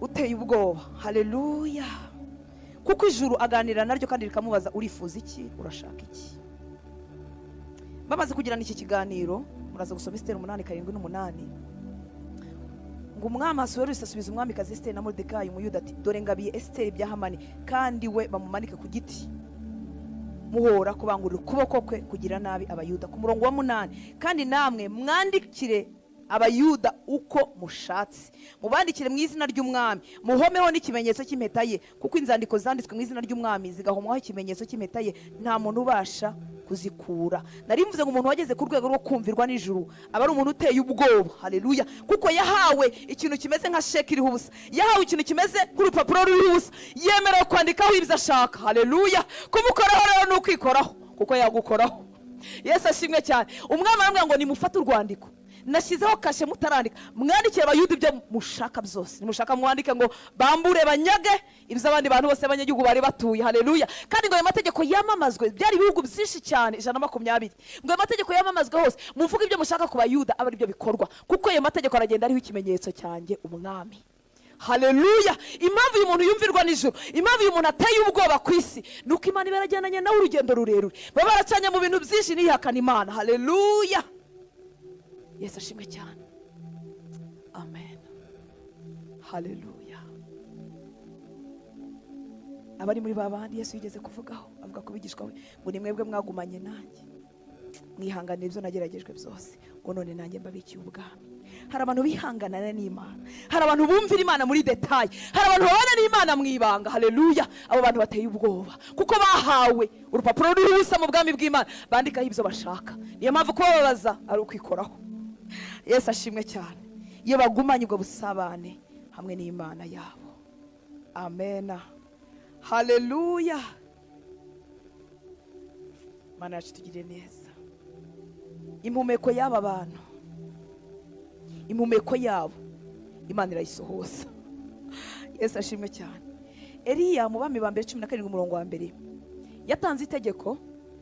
uteye ubwoba. Haleluya. Kuko ijuru aganira naryo kandi rikamubaza urifuza iki, urashaka iki. Bamaze kugirana iki kiganiro muraza gusoma Esteri 8:7-8 ngo umwami Ahasuwerusi asubiza umwamikazi Esteri na Moridekayi Umuyuda ati dore ngabiye Esteri bya Hamani kandi we bamumanike ku giti muhora kubangurira ukuboko kwe kugira nabi abayuda. Ku murongo wa 8 kandi namwe mwandikire abayuda uko mushatse, mubandikire mu izina ry'umwami, muhomeho n'ikimenyetso cy'impeta ye, kuko inzandiko zanditswe mu izina ry'umwami zigahomwaho ikimenyetso cy'impeta ye, nta muntu ubasha kuzikura. Nari mvuze ngo umuntu wageze ku rwego rwo kumvirwa n'ijuru aba ari umuntu uteye ubwoba. Haleluya. Kuko yahawe ikintu kimeze nka sheki iriho ubusa, yahawe ikintu kimeze nk'urupapuro ruriho ubusa, yemerewe kwandikaho ibyo ashaka. Haleluya. Kumukoraho rero ni ukwikoraho kuko yagukoraho. Yesu ashimwe cyane. Umwami aramubwira ngo nimufate urwandiko nashyizeho kashe mutarandika, mwandikire abayuda ibyo mushaka byose, nimushaka mwandike ngo bambure banyage ibyo abandi bantu bose abanyagihugu bari batuye. Haleluya. Kandi ngo ayo mategeko yamamazwe, byari ibihugu byinshi cyane 120, ngo ayo mategeko yamamazwe hose, muvuga ibyo mushaka ku bayuda aba ari byo bikorwa, kuko ayo mategeko aragenda ariho ikimenyetso cyanjye umwami. Haleluya. Impamvu uyu muntu yumvirwa n'ijuru, impamvu uyu muntu ateye ubwoba ku isi, nuko Imana ibarajyananye nawe urugendo rurerure, baba baracanye mu bintu byinshi nihakana Imana. Haleluya. Yesu ashimwe cyane. Amen. Haleluya. Abari muri babandi Yesu yigeze kuvugaho, avuga ku bigishwa we ngo ni mwebwe mwagumanye nanjye, mwihanganira ibyo nageragejwe byose, ngo none nanjye mbabikiye ubwami. Hari abantu bihanganana n'Imana, hari abantu bumvira Imana muri detail, hari abantu babana n'Imana mu ibanga. Haleluya. Abo bantu bateye ubwoba kuko bahawe urupapuro ruriho ubusa mu bwami bw'Imana, bandikaho ibyo bashaka. Niyo mpamvu kubabaza ari ukwikoraho. Yesu ashimwe cyane. Iyo bagumanye ubwo busabane hamwe n'Imana yabo. Amen. Haleluya. Mana yacu tugire neza. Impumeko y'aba bantu, impumeko yabo Imana irayisohoza. Yesu ashimwe cyane. Eliya mu bami ba mbere 17 umurongo wa mbere yatanze itegeko,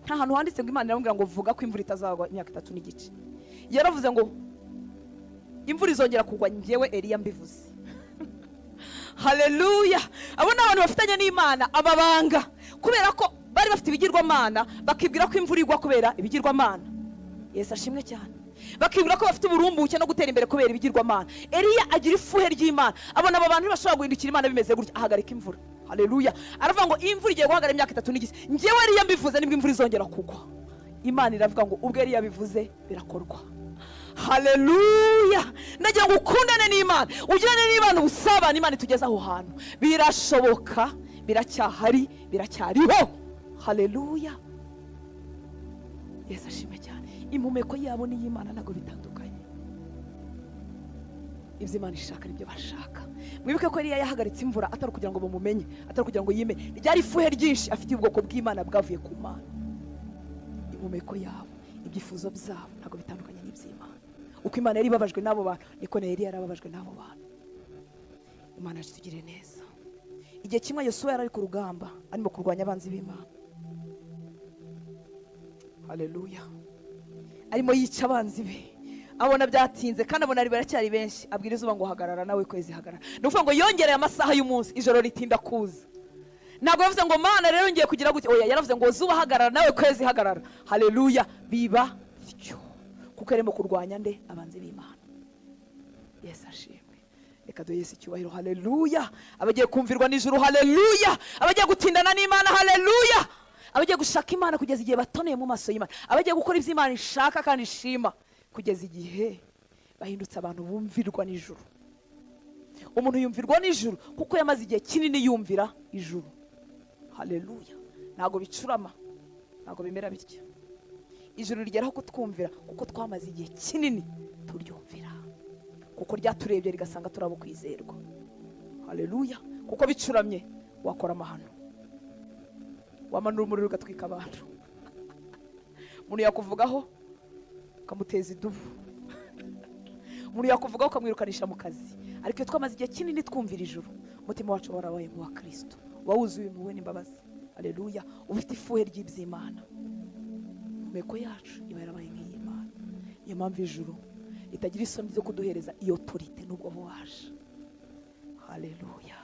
nta hantu handitse ngo Imana iramubwira ngo vuga ko imvura itazagwa imyaka 3 n'igice. Yaravuze ngo imvura izongera kugwa njyewe Eliya mbivuze. Haleluya. Abo ni abantu bafitanye n'Imana ababanga, kubera ko bari bafite ibigirwamana bakibwira ko imvura igwa kubera ibigirwamana. Yesu ashimwe cyane. Bakibwira ko bafite uburumbuke no gutera imbere kubera ibigirwamana. Eliya agira ifuhe ry'Imana, abona abo bantu bashobora guhindukira Imana bimeze gutya, ahagarika imvura. Haleluya. Aravuga ngo imvura igiye guhagarara imyaka 3 n'igice, njyewe Eliya mbivuze nibwo imvura izongera kugwa. Imana iravuga ngo ubwo Eliya bivuze birakorwa. Haleluya. Ndagira ngo ukundane n'Imana, ugirane n'Imana ubusabane, Imana itugeze aho hantu. Birashoboka, biracyahari, biracyariho. Haleluya. Yesu ashimwe cyane. Impumeko yabo n'iy'Imana ntago bitandukanye. Ibyo Imana ishaka nibyo bashaka. Mwibuke ko Eliya yahagaritse imvura atari kugira ngo bamumenye, atari kugira ngo yime, ryari ifuhe ryinshi afite ubwoko bw'Imana bwavuye ku Mana. Impumeko yabo, ibyifuzo byabo ntago bitandukanye n'iby'Imana. Uko Imana yari babajwe nabo bantu, niko na Eliya yarababajwe nabo bantu. Imana itugire neza. Igihe kimwe Yosuwa yari ku rugamba arimo kurwanya abanzi b'Imana. Haleluya. Arimo yica abanzi be, abona byatinze kandi abona ari baracyari benshi, abwira izuba ngo hagarara nawe kwezi hagarara. Nuvuga ngo yongereye amasaha y'umunsi, ijoro ritinda kuza. Ntabwo yavuze ngo Mana rero ngiye kugira gute, oya yaravuze ngo zuba hagarara nawe kwezi hagarara. Haleluya. Biba bityo kuko arimo kurwanya nde? Abanzi b'Imana. Yesu ashimwe. reka duhe Yesu icyubahiro. Haleluya. Abagiye kumvirwa n'ijuru, haleluya. Abagiye gutindana n'Imana, haleluya. Abagiye gushaka Imana kugeza igihe batoneye mu maso y'Imana, abagiye gukora ibyo Imana ishaka kandi ishima kugeza igihe bahindutse abantu bumvirwa n'ijuru. Umuntu yumvirwa n'ijuru kuko yamaze igihe kinini yumvira ijuru. Haleluya. Ntago bicurama, ntago bimera bityo. Ijuru rigeraho kutwumvira kuko twamaze igihe kinini turyumvira, kuko ryaturebye rigasanga turabo kwizerwa. Haleluya. Kuko bicuramye wakora amahano, wamanura umuriro ugatwika abantu. Umuntu yakuvugaho ukamuteza idubu, umuntu yakuvugaho ukamwirukanisha mu kazi. Ariko iyo twamaze igihe kinini twumvira ijuru, umutima wacu warabaye mu wa Kristo, wawuzuye impuhwe n'imbabazi. Haleluya. Ufite ifuhe ry'iby'Imana, impeko yacu iba yarabaye nk'iy'Imana. Niyo mpamvu ijuru itagira isoni zo kuduhereza iyo autorite nubwo waje. Haleluya.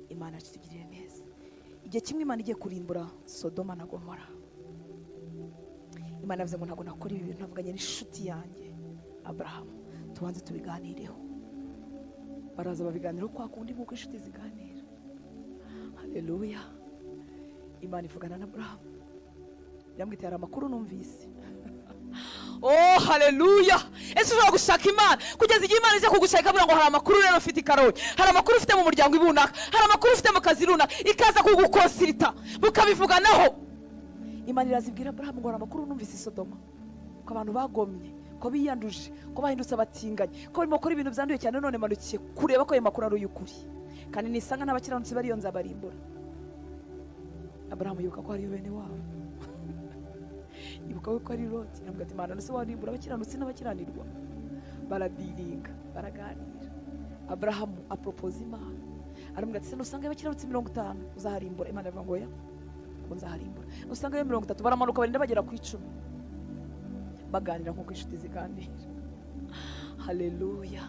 Imana itugirire neza. Igihe kimwe Imana igiye kurimbura Sodoma na Gomora, Imana yavuze ngo ntabwo nakora ibi bintu navuganye n'inshuti yanjye Abrahamu, tubanze tubiganireho. Baraza babiganiraho kwa kundi nk'uko inshuti ziganira. Haleluya. Imana ivugana na Abrahamu, yamwita hari amakuru numvise. Oh, haleluya. Ese ushobora gushaka Imana kugeza igihe Imana ize kugushaka ikavuga ngo hari amakuru rero ufite i Karongi, hari amakuru ufite mu muryango ibunaka, hari amakuru ufite mu kazi runaka, ikaza kugukonsirita mukabivuganaho. Imana irazibwira Abrahamu ngo hari amakuru numvise i Sodoma, ko abantu bagomye, ko biyanduje, ko bahindutse abatinganye, ko barimo gukora ibintu byanduye cyane, none manukiye kureba ko ayo makuru ari uy'ukuri, kandi nisanga n'abakiranutsi bariyo nzabarimbura. Abrahamu yibuka ko hariyo bene wabo, yibuka ko ari Loti. Ntabwo ati Imana nase warimbura abakiranutsi n'abakiranirwa. Baradiringa, baraganira. Abrahamu apropose Imana, aramubwira ati se nusanga abakiranutsi 50 uzaharimbura. Imana ivuga ngo ya ko nzaharimbura. Usanga 30 baramanuka barinda bagera ku 10, baganira nk'uko inshuti ziganira. Haleluya.